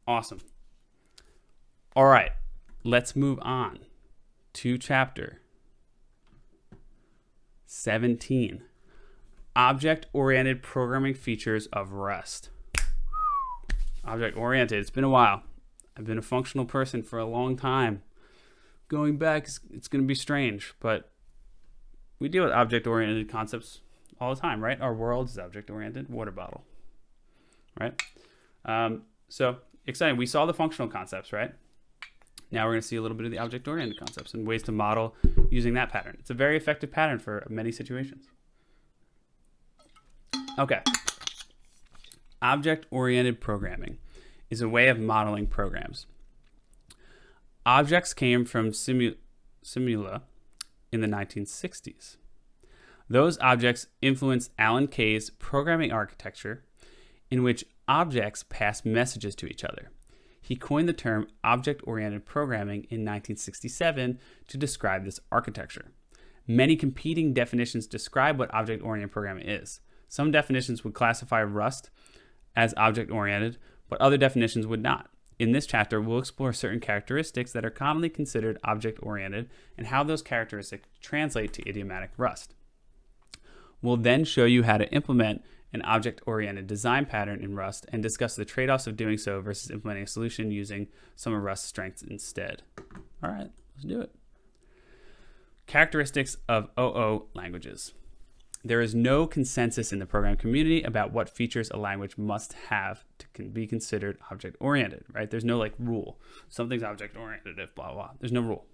Awesome. All right, let's move on to chapter 17. Object-oriented programming features of Rust. Object-oriented, it's been a while. I've been a functional person for a long time. Going back, it's going to be strange, but we deal with object-oriented concepts all the time, right? Our world is object-oriented. Water bottle, right? So exciting. We saw the functional concepts, right? Now we're going to see a little bit of the object-oriented concepts and ways to model using that pattern. It's a very effective pattern for many situations. Okay. Object-oriented programming is a way of modeling programs. Objects came from Simula in the 1960s. Those objects influenced Alan Kay's programming architecture, in which objects pass messages to each other. He coined the term object-oriented programming in 1967 to describe this architecture. Many competing definitions describe what object-oriented programming is. Some definitions would classify Rust as object-oriented, but other definitions would not. In this chapter, we'll explore certain characteristics that are commonly considered object-oriented and how those characteristics translate to idiomatic Rust. We'll then show you how to implement an object-oriented design pattern in Rust and discuss the trade-offs of doing so versus implementing a solution using some of Rust's strengths instead. All right, let's do it. Characteristics of OO languages. There is no consensus in the program community about what features a language must have to be considered object-oriented, right? There's no like rule. Something's object-oriented if blah, blah. There's no rule.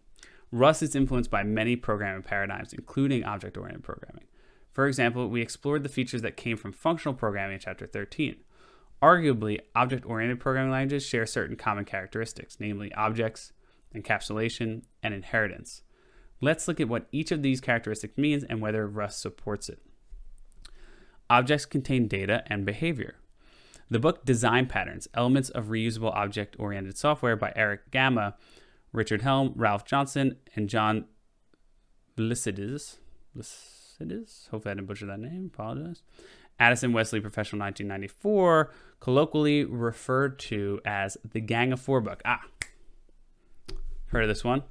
Rust is influenced by many programming paradigms, including object-oriented programming. For example, we explored the features that came from functional programming in Chapter 13. Arguably, object-oriented programming languages share certain common characteristics, namely objects, encapsulation, and inheritance. Let's look at what each of these characteristics means and whether Rust supports it. Objects contain data and behavior. The book Design Patterns, Elements of Reusable Object-Oriented Software by Eric Gamma, Richard Helm, Ralph Johnson, and John Blisides. Hopefully I didn't butcher that name. Apologize. Addison Wesley Professional 1994, colloquially referred to as the Gang of Four book. Heard of this one?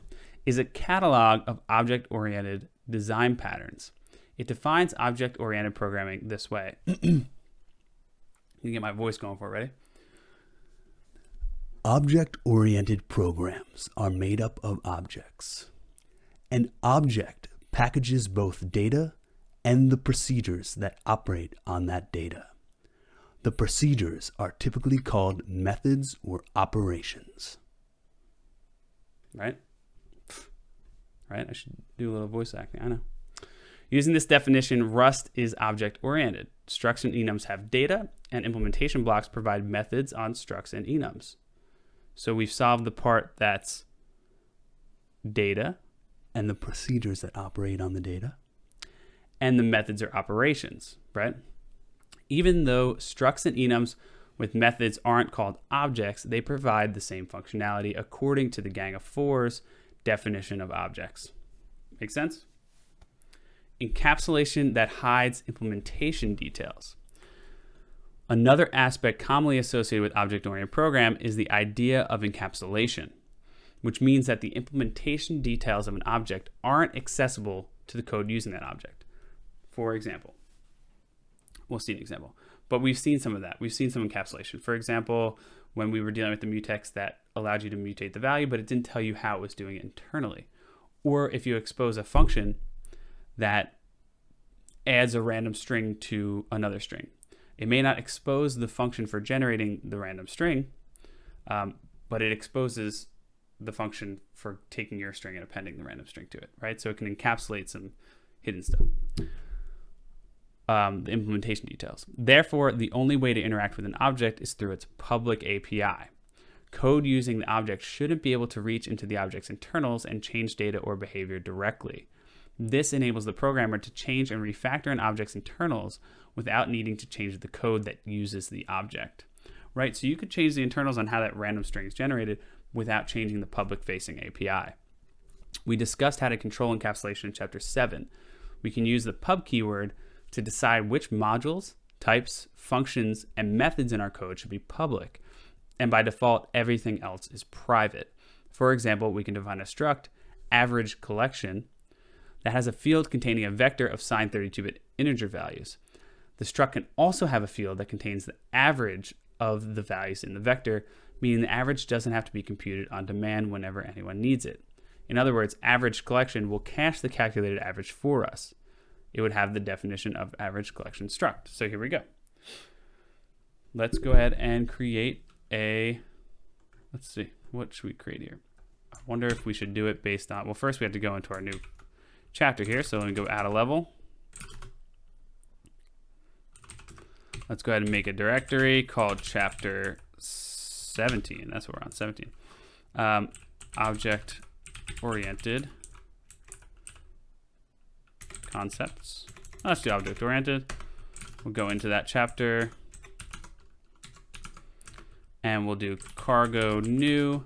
Is a catalog of object-oriented design patterns. It defines object-oriented programming this way. You can get my voice going for it. Ready? Object-oriented programs are made up of objects. An object packages both data and the procedures that operate on that data. The procedures are typically called methods or operations. Right? I should do a little voice acting. I know. Using this definition, Rust is object-oriented. Structs and enums have data, and implementation blocks provide methods on structs and enums. So we've solved the part that's data, And the procedures that operate on the data. and the methods are operations, right? Even though structs and enums with methods aren't called objects, they provide the same functionality according to the Gang of Four's definition of objects. Make sense? Encapsulation that hides implementation details. Another aspect commonly associated with object-oriented program is the idea of encapsulation, which means that the implementation details of an object aren't accessible to the code using that object. For example, we'll see an example, but we've seen some of that. We've seen some encapsulation. For example, when we were dealing with the mutex that allowed you to mutate the value, but it didn't tell you how it was doing it internally. Or if you expose a function that adds a random string to another string. It may not expose the function for generating the random string, but it exposes the function for taking your string and appending the random string to it, right? So it can encapsulate some hidden stuff. The implementation details. Therefore, the only way to interact with an object is through its public API. Code using the object shouldn't be able to reach into the object's internals and change data or behavior directly. This enables the programmer to change and refactor an object's internals without needing to change the code that uses the object, right? So you could change the internals on how that random string is generated without changing the public-facing API. We discussed how to control encapsulation in Chapter 7. We can use the pub keyword to decide which modules, types, functions, and methods in our code should be public, And by default, everything else is private. For example, we can define a struct, average collection, that has a field containing a vector of signed 32-bit integer values. The struct can also have a field that contains the average of the values in the vector, meaning the average doesn't have to be computed on demand whenever anyone needs it. In other words, average collection will cache the calculated average for us. It would have the definition of average collection struct. So here we go. Let's go ahead and create a, let's see, what should we create here? I wonder if we should do it based on, well, first we have to go into our new chapter here. So let me go add a level. Let's go ahead and make a directory called chapter 17. That's what we're on, 17. Object oriented concepts. Let's do object oriented. We'll go into that chapter and we'll do cargo new.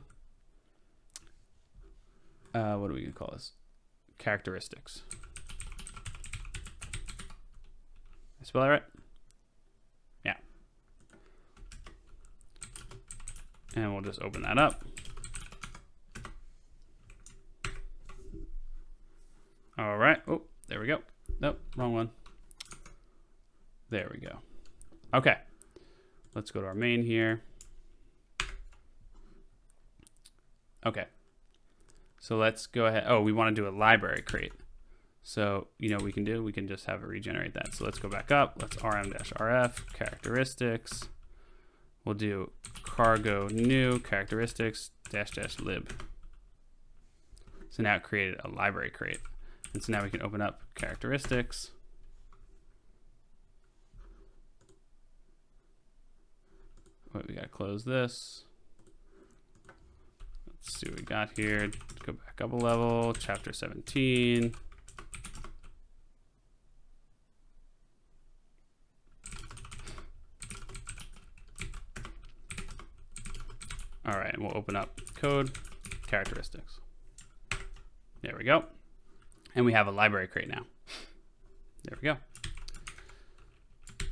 What are we gonna call this? Characteristics. I spell that right? Yeah. And we'll just open that up. All right. Oh, there we go. Nope, wrong one. There we go. Okay. Let's go to our main here. Okay. So let's go ahead. Oh, we want to do a library create. So, you know what we can do? We can just have it regenerate that. So let's go back up. Let's rm-rf characteristics. We'll do cargo new characteristics -- lib. So now it created a library create. And so now we can open up characteristics. Wait, we gotta close this. Let's see what we got here. Go back up a level, chapter 17. All right, and we'll open up code, characteristics. There we go. And we have a library crate now. There we go.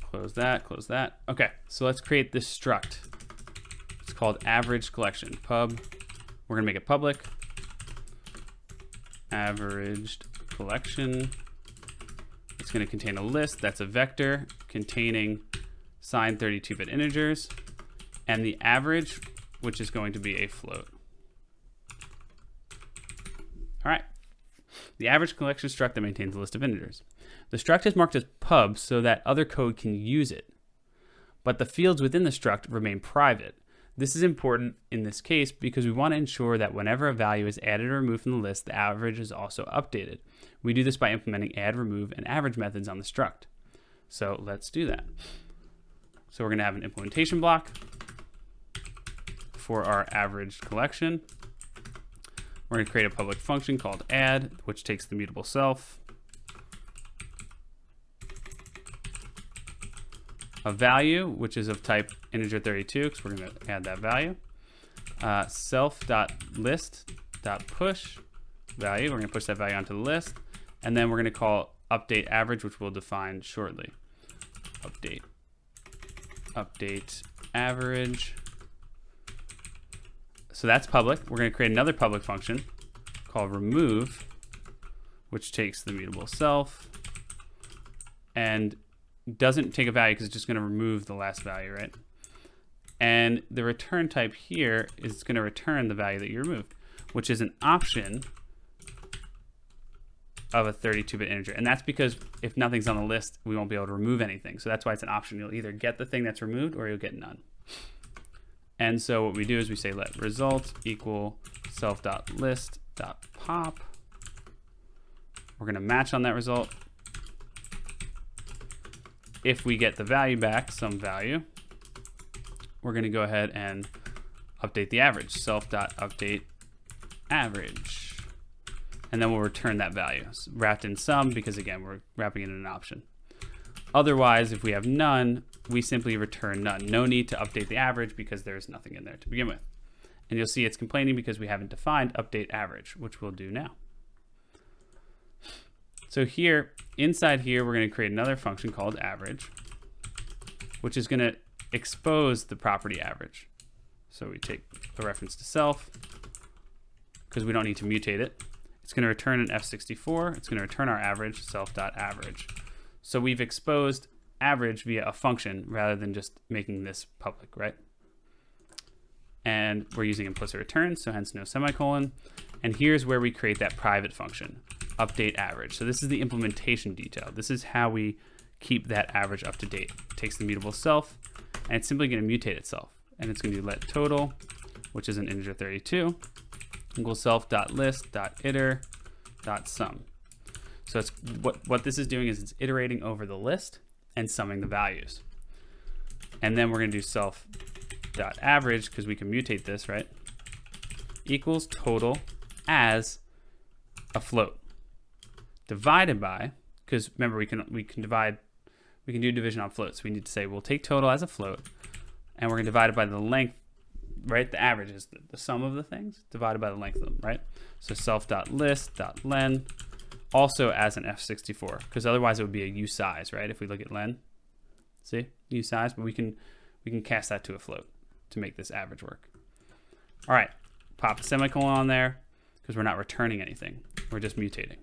Close that, close that. Okay, so let's create this struct. It's called average collection, pub. We're gonna make it public. Averaged collection. It's gonna contain a list that's a vector containing signed 32-bit integers, and the average, which is going to be a float. All right. The average collection struct that maintains a list of integers. The struct is marked as pub so that other code can use it, but the fields within the struct remain private. This is important in this case because we want to ensure that whenever a value is added or removed from the list, the average is also updated. We do this by implementing add, remove, and average methods on the struct. So let's do that. So we're going to have an implementation block for our average collection. We're going to create a public function called add, which takes the mutable self. A value, which is of type integer 32, because we're going to add that value. Self.list.push value. We're going to push that value onto the list. And then we're going to call update average, which we'll define shortly. Update average. So that's public. We're going to create another public function called remove, which takes the mutable self and doesn't take a value because it's just going to remove the last value, right? And the return type here is going to return the value that you removed, which is an option of a 32-bit integer. And that's because if nothing's on the list, we won't be able to remove anything. So that's why it's an option. You'll either get the thing that's removed or you'll get none. And so what we do is we say let result equal self.list.pop. We're going to match on that result. If we get the value back, some value, we're going to go ahead and update the average, self.update average. And then we'll return that value wrapped in sum because, again, we're wrapping it in an option. Otherwise, if we have none, we simply return none. No need to update the average because there's nothing in there to begin with. And you'll see it's complaining because we haven't defined update average, which we'll do now. So here, inside here, we're going to create another function called average, which is going to expose the property average. So we take the reference to self because we don't need to mutate it. It's going to return an F64. It's going to return our average, self.average. So we've exposed average via a function rather than just making this public, right? And we're using implicit return, so hence no semicolon. And here's where we create that private function, update average. So this is the implementation detail. This is how we keep that average up to date. It takes the mutable self, and it's simply going to mutate itself. And it's going to do let total, which is an integer 32, equals self.list.iter.sum. So it's what this is doing is it's iterating over the list and summing the values. And then we're going to do self.average because we can mutate this, right? Equals total as a float divided by, because remember we can do division on floats. We need to say we'll take total as a float and we're going to divide it by the length, right? The average is the sum of the things divided by the length of them, right? So self.list.len also as an F64, because otherwise it would be a usize, right? If we look at len, see, usize, but we can cast that to a float to make this average work. All right, pop a semicolon on there because we're not returning anything. We're just mutating.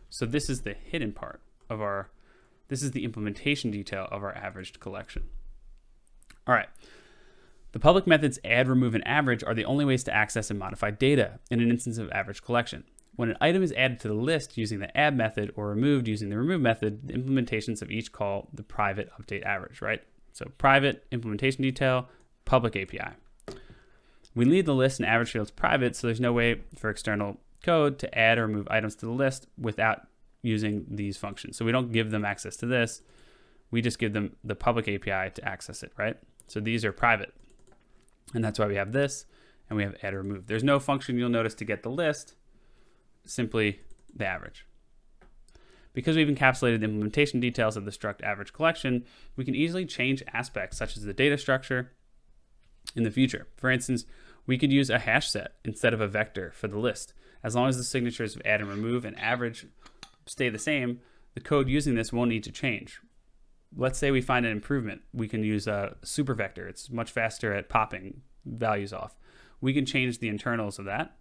So this is the hidden part of this is the implementation detail of our averaged collection. All right. The public methods add, remove, and average are the only ways to access and modify data in an instance of average collection. When an item is added to the list using the add method or removed using the remove method, the implementations of each call the private update average, right? So private implementation detail, public API. We leave the list and average fields private, so there's no way for external code to add or remove items to the list without using these functions. So we don't give them access to this. We just give them the public API to access it, right? So these are private. And that's why we have this, and we have add or remove. There's no function you'll notice to get the list, simply the average. Because we've encapsulated the implementation details of the struct average collection, we can easily change aspects such as the data structure in the future. For instance, we could use a hash set instead of a vector for the list. As long as the signatures of add and remove and average stay the same, the code using this won't need to change. Let's say we find an improvement. We can use a super vector. It's much faster at popping values off. We can change the internals of that.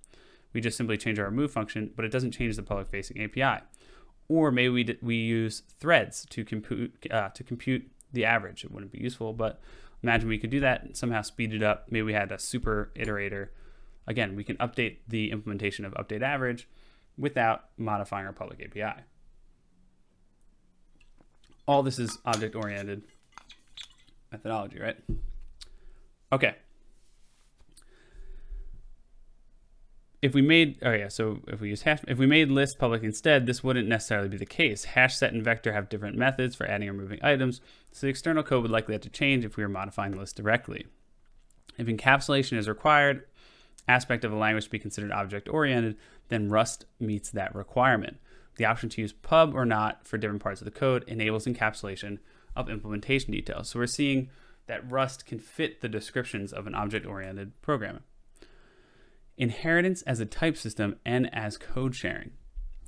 We just simply change our remove function, but it doesn't change the public-facing API. Or maybe we use threads to compute the average. It wouldn't be useful, but imagine we could do that and somehow speed it up. Maybe we had a super iterator. Again, we can update the implementation of update average without modifying our public API. All this is object-oriented methodology, right? Okay. If we made, if we use if we made list public instead, this wouldn't necessarily be the case. Hash set and vector have different methods for adding or removing items, so the external code would likely have to change if we were modifying the list directly. If encapsulation is required, aspect of a language to be considered object-oriented, then Rust meets that requirement. The option to use pub or not for different parts of the code enables encapsulation of implementation details. So we're seeing that Rust can fit the descriptions of an object-oriented programming. Inheritance as a type system and as code sharing.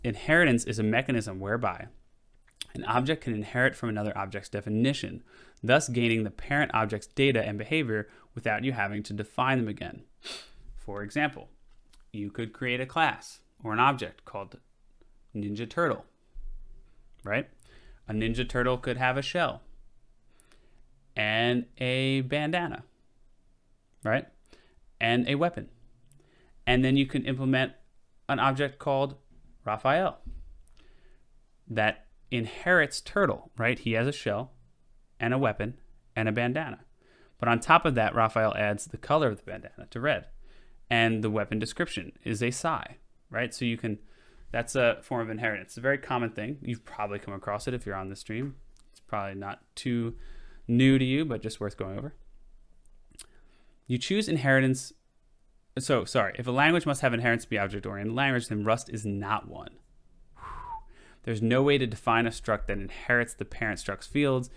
Inheritance is a mechanism whereby an object can inherit from another object's definition, thus gaining the parent object's data and behavior without you having to define them again. For example, you could create a class or an object called Ninja Turtle, right? A Ninja Turtle could have a shell and a bandana, right? And a weapon. And then you can implement an object called Raphael that inherits Turtle, right? He has a shell and a weapon and a bandana. But on top of that, Raphael adds the color of the bandana to red. And the weapon description is a psi, right? So you can, that's a form of inheritance. It's a very common thing. You've probably come across it if you're on the stream. It's probably not too new to you, but just worth going over. You choose inheritance. So, sorry, if a language must have inheritance to be object-oriented language, then Rust is not one. There's no way to define a struct that inherits the parent struct's fields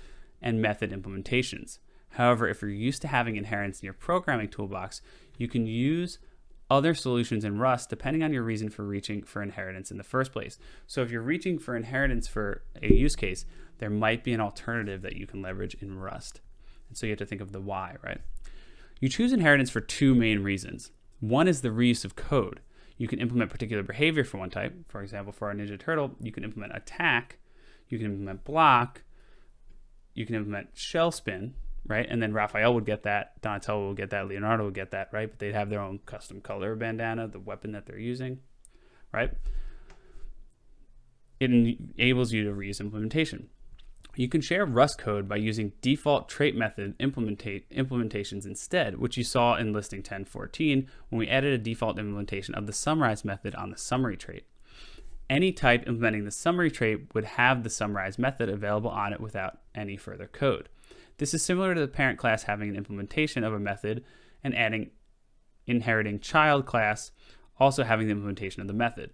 and method implementations. However, if you're used to having inheritance in your programming toolbox, you can use other solutions in Rust depending on your reason for reaching for inheritance in the first place. So if you're reaching for inheritance for a use case, there might be an alternative that you can leverage in Rust. And so you have to think of the why, right? You choose inheritance for two main reasons. One is the reuse of code. You can implement particular behavior for one type. For example, for our Ninja Turtle, you can implement attack, you can implement block, you can implement shell spin, right? And then Raphael would get that, Donatello would get that, Leonardo would get that, right? But they'd have their own custom color bandana, the weapon that they're using, right? It enables you to reuse implementation. You can share Rust code by using default trait method implementations instead, which you saw in listing 10.14 when we added a default implementation of the summarize method on the summary trait. Any type implementing the summary trait would have the summarize method available on it without any further code. This is similar to the parent class having an implementation of a method and inheriting child class also having the implementation of the method.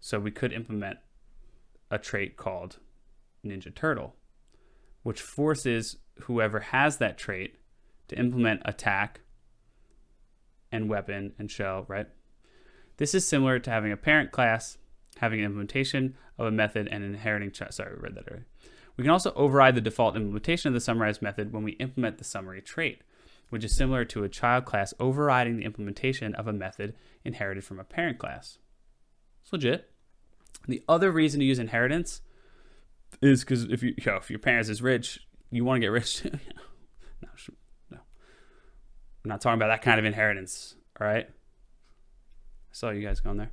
So we could implement a trait called Ninja Turtle, which forces whoever has that trait to implement attack and weapon and shell, right? This is similar to having a parent class, having an implementation of a method and inheriting sorry, we read that already. We can also override the default implementation of the summarize method when we implement the summary trait, which is similar to a child class overriding the implementation of a method inherited from a parent class. It's legit. The other reason to use inheritance is because if your parents is rich, you want to get rich too. No. I'm not talking about that kind of inheritance, all right? I saw you guys going there.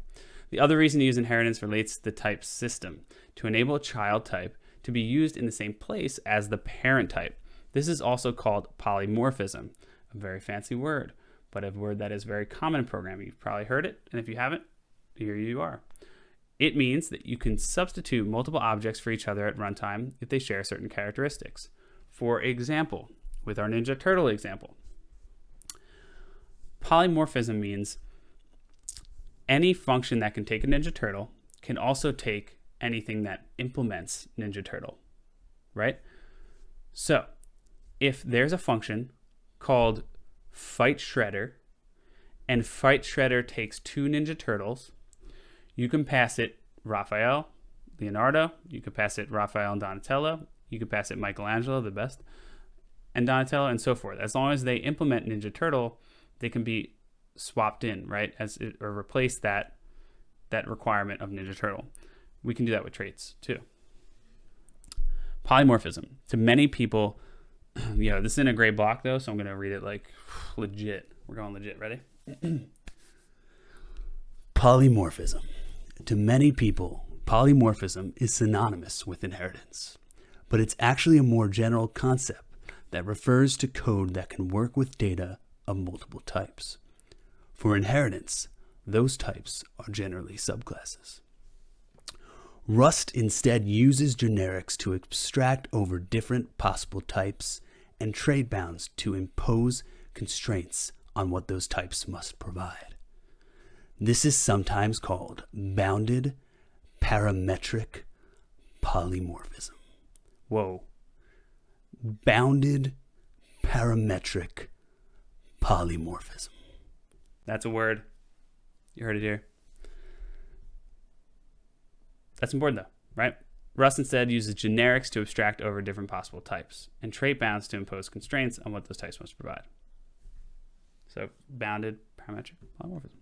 The other reason to use inheritance relates to the type system, to enable a child type to be used in the same place as the parent type. This is also called polymorphism, a very fancy word, but a word that is very common in programming. You've probably heard it, and if you haven't, here you are. It means that you can substitute multiple objects for each other at runtime if they share certain characteristics. For example, with our Ninja Turtle example, polymorphism means any function that can take a Ninja Turtle can also take anything that implements Ninja Turtle, right? So if there's a function called Fight Shredder, and Fight Shredder takes two Ninja Turtles, you can pass it Raphael, Leonardo, you can pass it Raphael and Donatello, you can pass it Michelangelo, the best, and Donatello, and so forth. As long as they implement Ninja Turtle, they can be swapped in, right? Or replace that requirement of Ninja Turtle. We can do that with traits too. Polymorphism. To many people, this isn't a great block though, so I'm going to read it like legit. We're going legit. Ready? Polymorphism. To many people, polymorphism is synonymous with inheritance, but it's actually a more general concept that refers to code that can work with data of multiple types. For inheritance, those types are generally subclasses. Rust instead uses generics to abstract over different possible types and trait bounds to impose constraints on what those types must provide. This is sometimes called bounded parametric polymorphism. Whoa. Bounded parametric polymorphism. That's a word. You heard it here. That's important though, right? Rust instead uses generics to abstract over different possible types and trait bounds to impose constraints on what those types must provide. So bounded parametric polymorphism.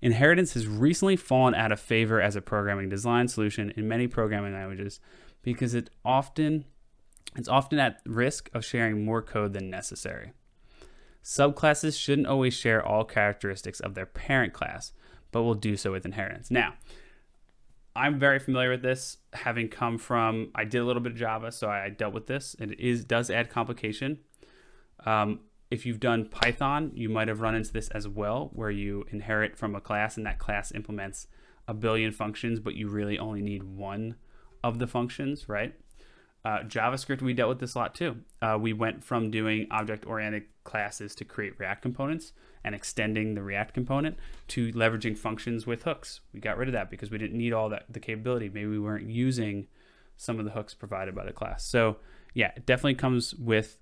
Inheritance has recently fallen out of favor as a programming design solution in many programming languages because it's often at risk of sharing more code than necessary. Subclasses shouldn't always share all characteristics of their parent class, but will do so with inheritance. Now, I'm very familiar with this, having come from, I did a little bit of Java, so I dealt with this. It does add complication. If you've done Python, you might have run into this as well, where you inherit from a class and that class implements a billion functions, but you really only need one of the functions, right? JavaScript, we dealt with this a lot too. We went from doing object-oriented classes to create React components and extending the React component to leveraging functions with hooks. We got rid of that because we didn't need all the capability. Maybe we weren't using some of the hooks provided by the class. So yeah, it definitely comes with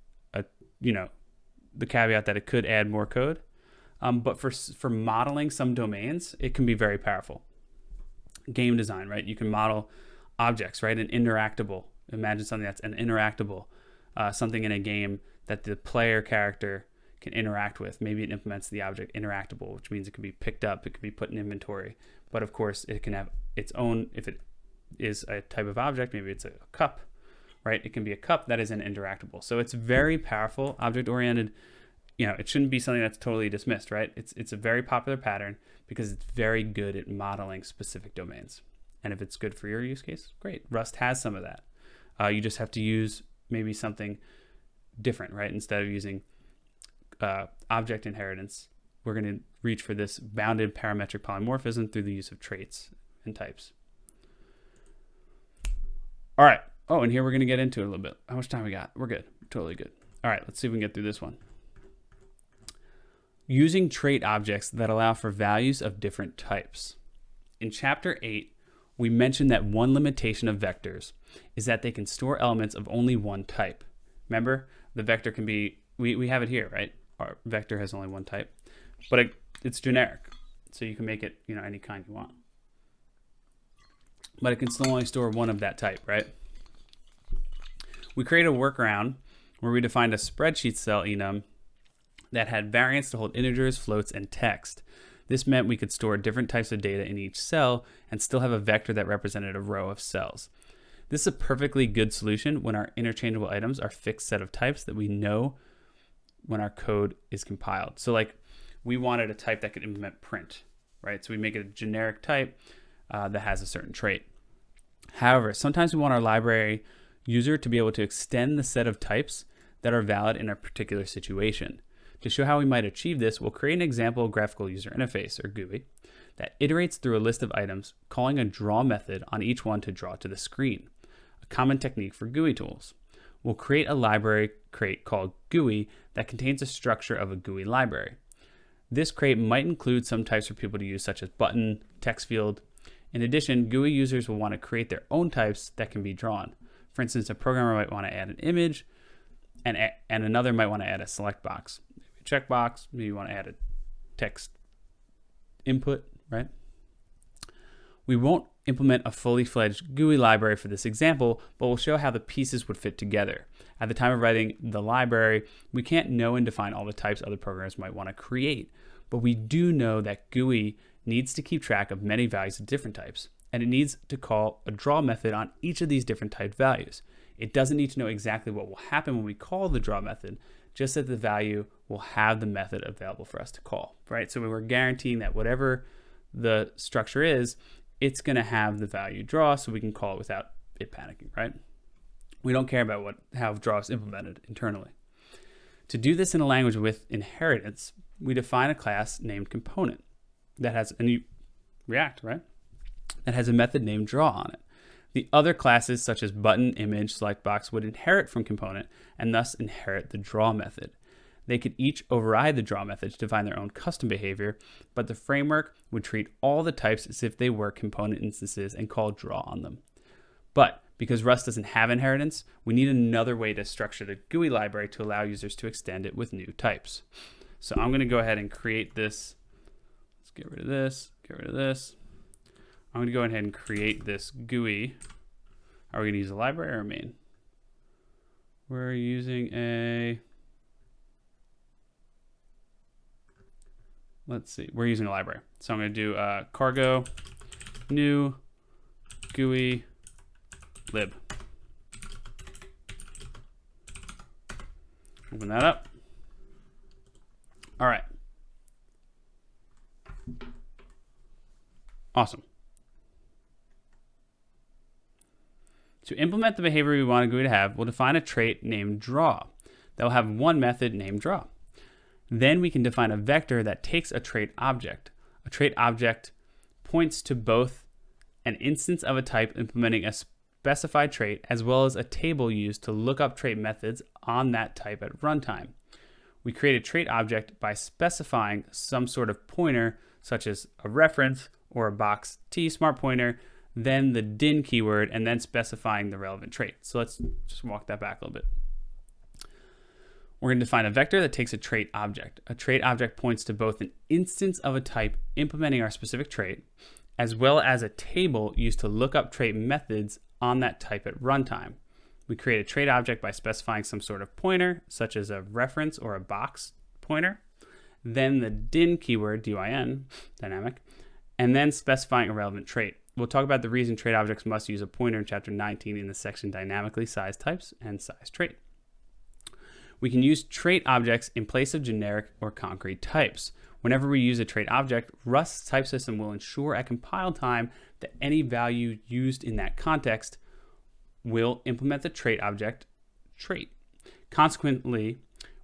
the caveat that it could add more code. But for modeling some domains, it can be very powerful. Game design, right? You can model objects, right? An interactable. Imagine something that's an interactable, something in a game that the player character can interact with. Maybe it implements the object interactable, which means it can be picked up, it can be put in inventory. But of course, it can have its own, if it is a type of object, maybe it's a cup, right? It can be a cup that is an interactable. So it's very powerful, object-oriented. It shouldn't be something that's totally dismissed, right? It's a very popular pattern because it's very good at modeling specific domains. And if it's good for your use case, great. Rust has some of that. You just have to use maybe something different, right? Instead of using object inheritance, we're going to reach for this bounded parametric polymorphism through the use of traits and types. All right. Oh, and here we're going to get into it a little bit. How much time we got? We're good. Totally good. All right, let's see if we can get through this one. Using trait objects that allow for values of different types. In Chapter 8, we mentioned that one limitation of vectors is that they can store elements of only one type. Remember, the vector can be, we have it here, right? Our vector has only one type, but it's generic. So you can make it, any kind you want. But it can still only store one of that type, right? We created a workaround where we defined a spreadsheet cell enum that had variants to hold integers, floats, and text. This meant we could store different types of data in each cell and still have a vector that represented a row of cells. This is a perfectly good solution when our interchangeable items are fixed set of types that we know when our code is compiled. So like we wanted a type that could implement print, right? So we make it a generic type that has a certain trait. However, sometimes we want our library user to be able to extend the set of types that are valid in a particular situation. To show how we might achieve this, we'll create an example graphical user interface, or GUI, that iterates through a list of items, calling a draw method on each one to draw to the screen, a common technique for GUI tools. We'll create a library crate called GUI that contains a structure of a GUI library. This crate might include some types for people to use, such as button, text field. In addition, GUI users will want to create their own types that can be drawn. For instance, a programmer might want to add an image, and another might want to add a select box, maybe a checkbox, maybe you want to add a text input, right? We won't implement a fully fledged GUI library for this example, but we'll show how the pieces would fit together. At the time of writing the library, we can't know and define all the types other programmers might want to create, but we do know that GUI needs to keep track of many values of different types, and it needs to call a draw method on each of these different type values. It doesn't need to know exactly what will happen when we call the draw method, just that the value will have the method available for us to call, right? So we're guaranteeing that whatever the structure is, it's going to have the value draw, so we can call it without it panicking, right? We don't care about how draw is implemented internally. To do this in a language with inheritance, we define a class named component that has, and you React, right? That has a method named draw on it. The other classes, such as button, image, select box, would inherit from component and thus inherit the draw method. They could each override the draw method to define their own custom behavior, but the framework would treat all the types as if they were component instances and call draw on them. But because Rust doesn't have inheritance, we need another way to structure the GUI library to allow users to extend it with new types. So I'm going to go ahead and create this. Let's get rid of this, get rid of this. I'm going to go ahead and create this GUI. Are we going to use a library or a main? We're using a, let's see, we're using a library. So I'm going to do cargo new GUI lib. Open that up. All right. Awesome. To implement the behavior we want a GUI to have, we'll define a trait named draw that will have one method named draw. Then we can define a vector that takes a trait object. A trait object points to both an instance of a type implementing a specified trait as well as a table used to look up trait methods on that type at runtime. We create a trait object by specifying some sort of pointer, such as a reference or a box T smart pointer, then the din keyword, and then specifying the relevant trait. So let's just walk that back a little bit. We're going to define a vector that takes a trait object. A trait object points to both an instance of a type implementing our specific trait, as well as a table used to look up trait methods on that type at runtime. We create a trait object by specifying some sort of pointer, such as a reference or a box pointer, then the din keyword, din, dynamic, and then specifying a relevant trait. We'll talk about the reason trait objects must use a pointer in chapter 19 in the section dynamically sized types and size trait. We can use trait objects in place of generic or concrete types. Whenever we use a trait object, Rust's type system will ensure at compile time that any value used in that context will implement the trait object trait. Consequently,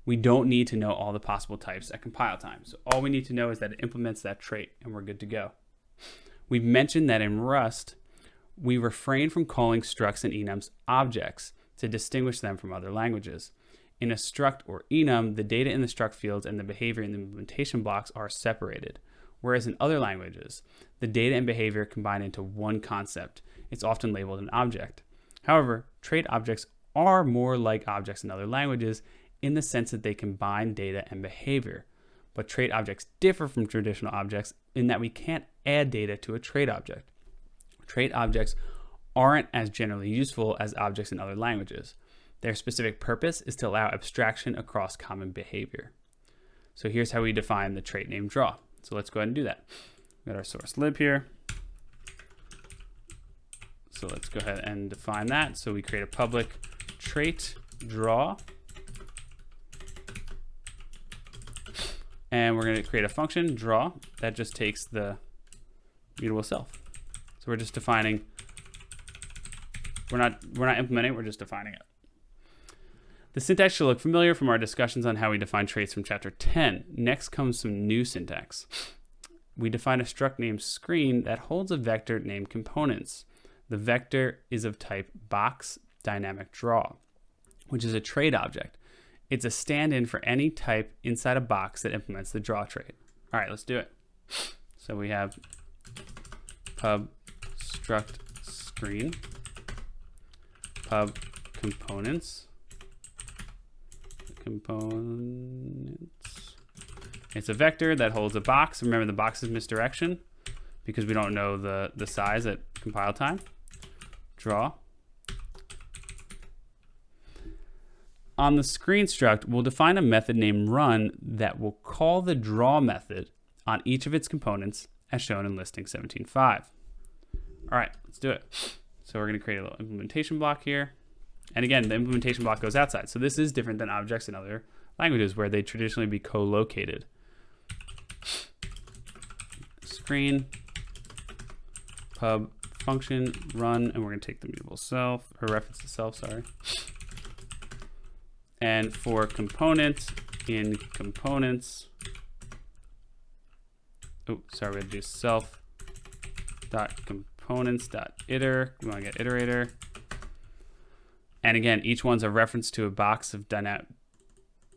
we don't need to know all the possible types at compile time. So all we need to know is that it implements that trait and we're good to go. We've mentioned that in Rust, we refrain from calling structs and enums objects to distinguish them from other languages. In a struct or enum, the data in the struct fields and the behavior in the implementation blocks are separated. Whereas in other languages, the data and behavior combine into one concept. It's often labeled an object. However, trait objects are more like objects in other languages in the sense that they combine data and behavior. But trait objects differ from traditional objects in that we can't add data to a trait object. Trait objects aren't as generally useful as objects in other languages. Their specific purpose is to allow abstraction across common behavior. So here's how we define the trait name draw. So let's go ahead and do that. We've got our source lib here. So let's go ahead and define that. So we create a public trait draw. And we're going to create a function draw that just takes the mutable self. So we're just defining, we're not implementing, we're just defining it. The syntax should look familiar from our discussions on how we define traits from chapter 10. Next comes some new syntax. We define a struct named screen that holds a vector named components. The vector is of type box dynamic draw, which is a trait object. It's a stand-in for any type inside a box that implements the draw trait. All right, let's do it. So we have pub struct screen, pub components. It's a vector that holds a box. Remember, the box is misdirection because we don't know the size at compile time. Draw. On the screen struct, we'll define a method named run that will call the draw method on each of its components as shown in listing 17.5. All right, let's do it. So we're going to create a little implementation block here. And again, the implementation block goes outside. So this is different than objects in other languages where they traditionally be co-located. Screen, pub function, run, and we're going to take the mutable self, or reference to self, sorry. And for component in components, we have to do self.components.iter. We want to get iterator. And again, each one's a reference to a box of dynamic,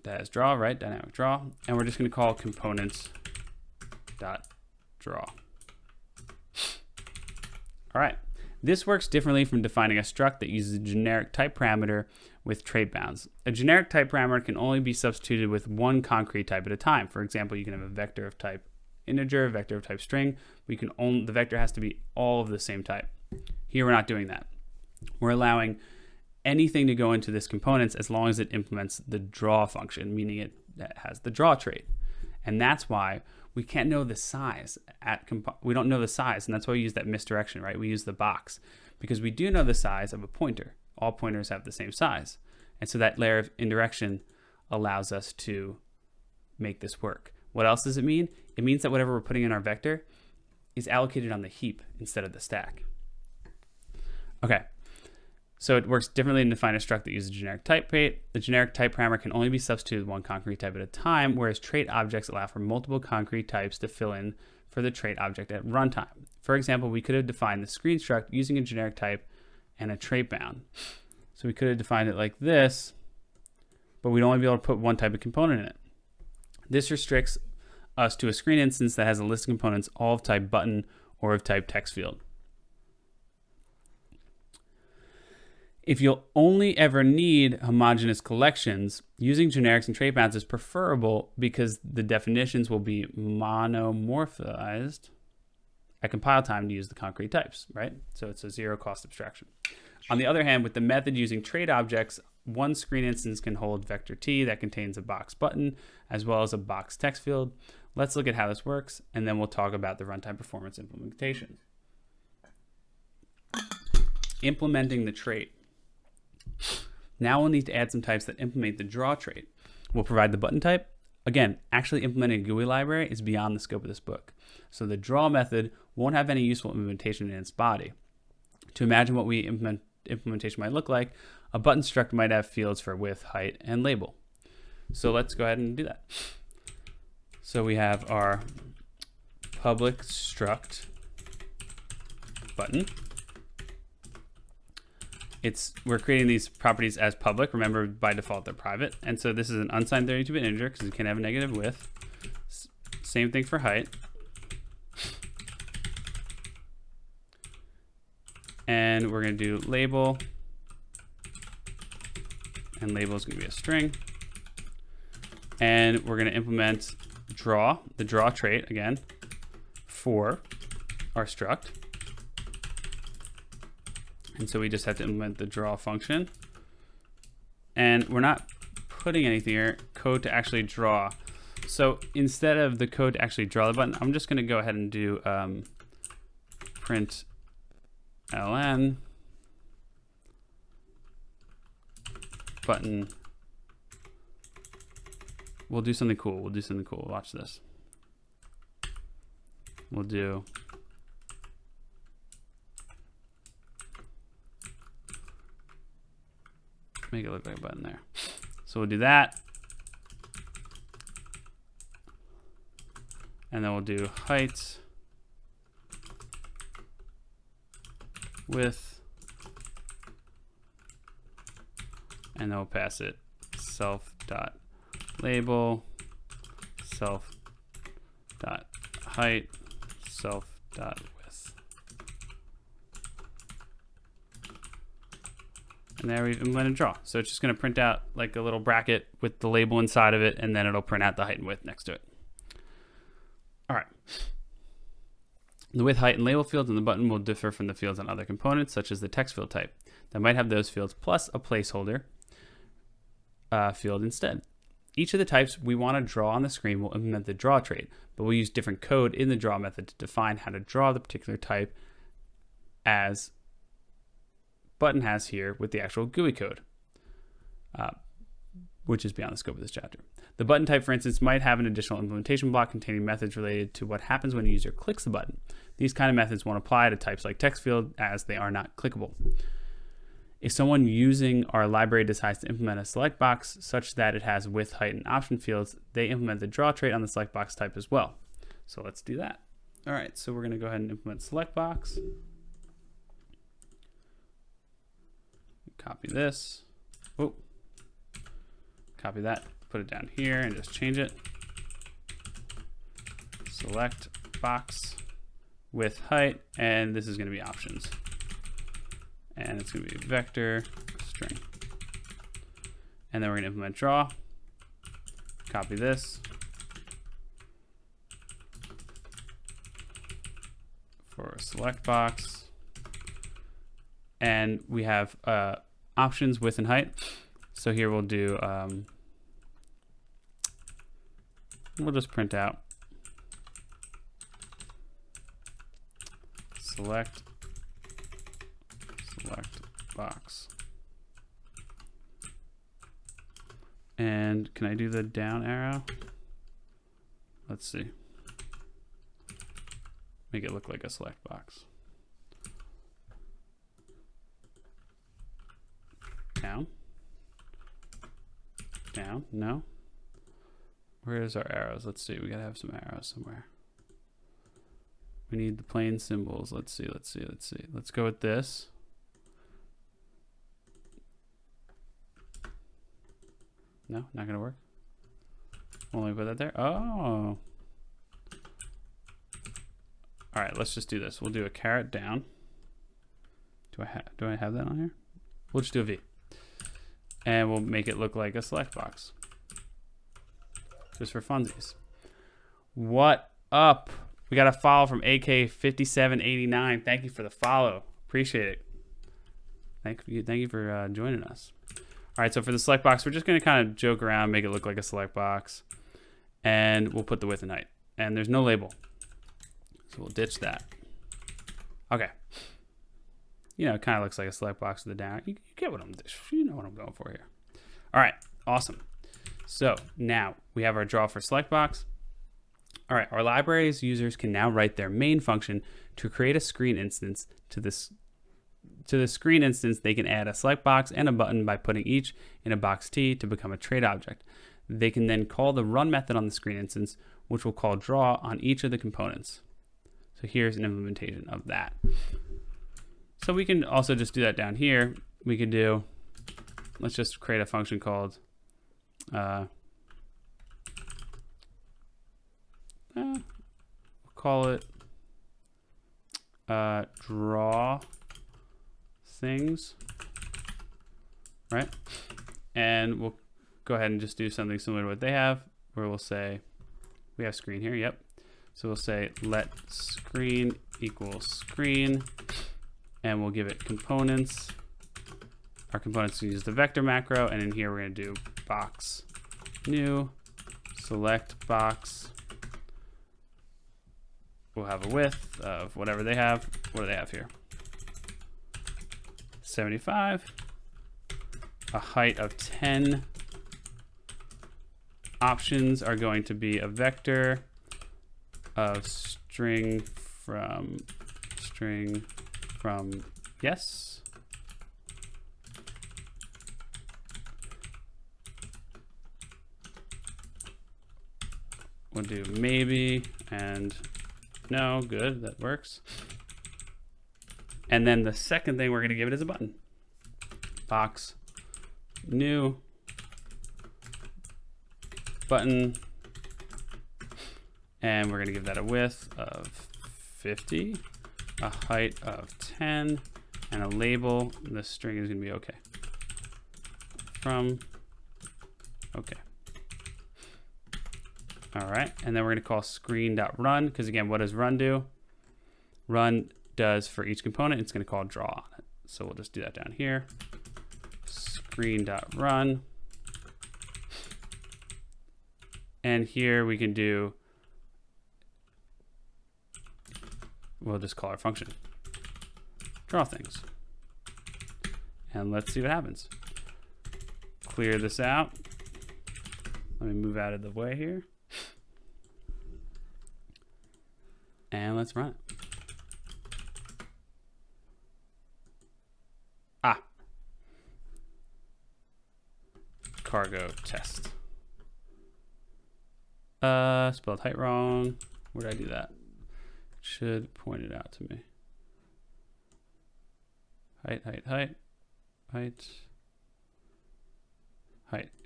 that is draw, right? Dynamic draw. And we're just going to call components.draw. All right. This works differently from defining a struct that uses a generic type parameter with trait bounds. A generic type parameter can only be substituted with one concrete type at a time. For example, you can have a vector of type integer, a vector of type string. The vector has to be all of the same type. Here, we're not doing that. We're allowing anything to go into this components as long as it implements the draw function, meaning it has the draw trait. And that's why we can't know the size we don't know the size, and that's why we use that misdirection, right? We use the box because we do know the size of a pointer. All pointers have the same size. And so that layer of indirection allows us to make this work. What else does it mean? It means that whatever we're putting in our vector is allocated on the heap instead of the stack. Okay. So it works differently than define a struct that uses a generic type trait. The generic type parameter can only be substituted with one concrete type at a time, whereas trait objects allow for multiple concrete types to fill in for the trait object at runtime. For example, we could have defined the screen struct using a generic type and a trait bound. So we could have defined it like this, but we'd only be able to put one type of component in it. This restricts us to a screen instance that has a list of components all of type button or of type text field. If you'll only ever need homogeneous collections, using generics and trait bounds is preferable because the definitions will be monomorphized at compile time to use the concrete types, right? So it's a zero cost abstraction. On the other hand, with the method using trait objects one screen instance can hold vector t that contains a box button as well as a box text field. Let's look at how this works, and then we'll talk about the runtime performance implementation. Implementing the trait. Now we'll need to add some types that implement the draw trait. We'll provide the button type. Again, actually implementing a GUI library is beyond the scope of this book. So the draw method won't have any useful implementation in its body. To imagine what implementation might look like, a button struct might have fields for width, height, and label. So let's go ahead and do that. So we have our public struct button. We're creating these properties as public. Remember, by default, they're private. And so this is an unsigned 32-bit integer because it can have a negative width. Same thing for height. And we're going to do label. And label is going to be a string. And we're going to implement draw, the draw trait again, for our struct. And so we just have to implement the draw function. And we're not putting anything here, code to actually draw. So instead of the code to actually draw the button, I'm just going to go ahead and do print ln button. We'll do something cool. Watch this. We'll do make it look like a button there. So we'll do that. And then we'll do height, width, and then we'll pass it self.label, self.height, self.width. And there we've implemented draw. So it's just going to print out like a little bracket with the label inside of it, and then it'll print out the height and width next to it. All right. The width, height, and label fields in the button will differ from the fields on other components, such as the text field type, that might have those fields plus a placeholder field instead. Each of the types we want to draw on the screen will implement the draw trait, but we'll use different code in the draw method to define how to draw the particular type, as button has here with the actual GUI code, which is beyond the scope of this chapter. The button type, for instance, might have an additional implementation block containing methods related to what happens when a user clicks the button. These kind of methods won't apply to types like text field, as they are not clickable. If someone using our library decides to implement a select box such that it has width, height, and option fields, they implement the draw trait on the select box type as well. So let's do that. All right, so we're going to go ahead and implement select box. Copy this. Oh, copy that. Put it down here and just change it. Select box with height, and this is going to be options. And it's going to be vector string. And then we're going to implement draw. Copy this. For select box. And we have options, width, and height. So here we'll do, we'll just print out select box. And can I do the down arrow? Let's see. Make it look like a select box. Down. Down. No. Where's our arrows? Let's see. We gotta have some arrows somewhere. We need the plain symbols. Let's see. Let's go with this. No, not gonna work. Only put that there. Oh. All right. Let's just do this. We'll do a caret down. Do I have that on here? We'll just do a V. And we'll make it look like a select box. Just for funsies. What up? We got a follow from AK5789. Thank you for the follow. Appreciate it. Thank you for joining us. All right, so for the select box, we're just going to kind of joke around, make it look like a select box. And we'll put the width and height. And there's no label. So we'll ditch that. Okay. You know, it kind of looks like a select box with a down. You get what you know what I'm going for here. All right, awesome. So now we have our draw for select box. All right, our library's users can now write their main function to create a screen instance. To the screen instance, they can add a select box and a button by putting each in a box T to become a trade object. They can then call the run method on the screen instance, which will call draw on each of the components. So here's an implementation of that. So we can also just do that down here. We could do, let's just create a function called we'll call it draw things, right? And we'll go ahead and just do something similar to what they have, where we'll say, we have screen here, yep. So we'll say let screen equal screen, and we'll give it components. Our components use the vector macro, and in here we're going to do box new select box. We'll have a width of whatever they have. What do they have here? 75. A height of 10. Options are going to be a vector of string from yes. We'll do maybe and no, good, that works. And then the second thing we're going to give it is a button. Box new button, and we're going to give that a width of 50, a height of 10, and a label. The string is going to be okay. From okay. All right, and then we're going to call screen.run, because again, what does run do? Run does for each component, it's going to call draw on it. So we'll just do that down here. Screen.run. And here we can do, we'll just call our function draw things. And let's see what happens. Clear this out. Let me move out of the way here. And let's run it. Cargo test. Spelled height wrong. Where did I do that? It should point it out to me. Height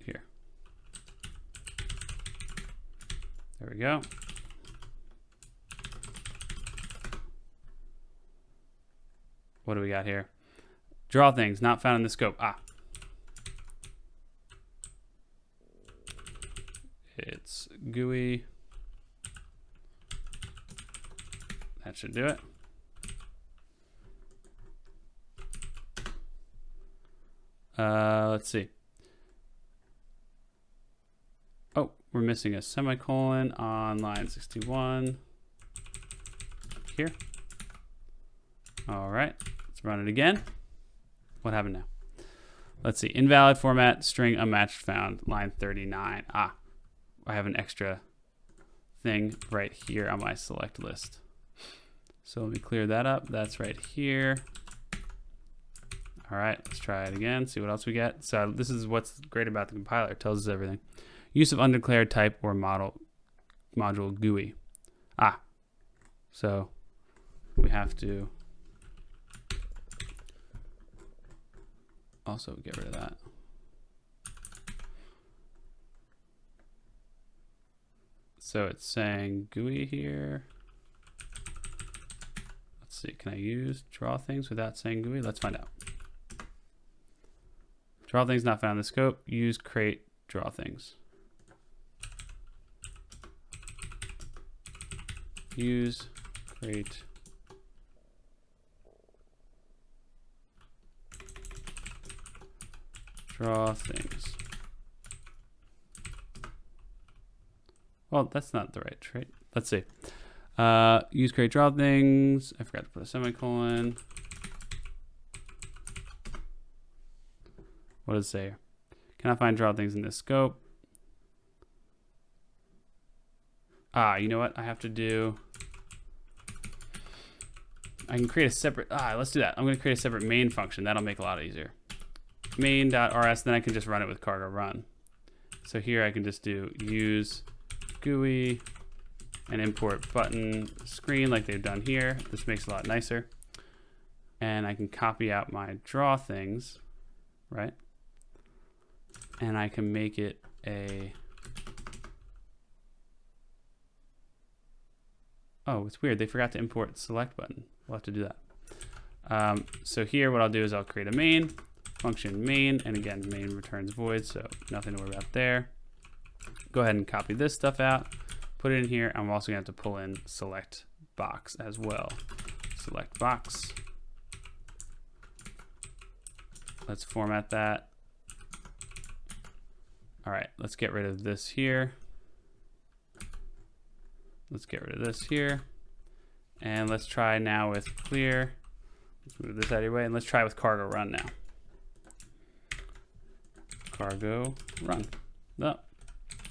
here. There we go. What do we got here? Draw things not found in the scope. It's GUI. That should do it. Let's see. Oh, we're missing a semicolon on line 61 here. All right, let's run it again. What happened now? Let's see. Invalid format, string unmatched found, line 39. I have an extra thing right here on my select list. So let me clear that up. That's right here. All right, let's try it again, see what else we get. So this is what's great about the compiler. It tells us everything. Use of undeclared type or module GUI. So we have to also get rid of that. So it's saying GUI here. Let's see, can I use draw things without saying GUI? Let's find out. Draw things not found in the scope. Use create draw things. Use create draw things. Well, that's not the right trait. Let's see. Use create draw things. I forgot to put a semicolon. What does it say here? Can I find draw things in this scope? You know what I have to do? I can create a separate, let's do that. I'm gonna create a separate main function. That'll make it a lot easier. Main.rs, then I can just run it with cargo run. So here I can just do use GUI and import button screen like they've done here. This makes it a lot nicer. And I can copy out my draw things, right? And I can make it a, oh, it's weird. They forgot to import select button. We'll have to do that. So here what I'll do is I'll create a main, function main, and again, main returns void, so nothing to worry about there. Go ahead and copy this stuff out, put it in here. I'm also gonna have to pull in select box as well. Select box. Let's format that. All right, let's get rid of this here. Let's get rid of this here. And let's try now with clear. Let's move this out of your way, and let's try with cargo run now. Cargo run. No.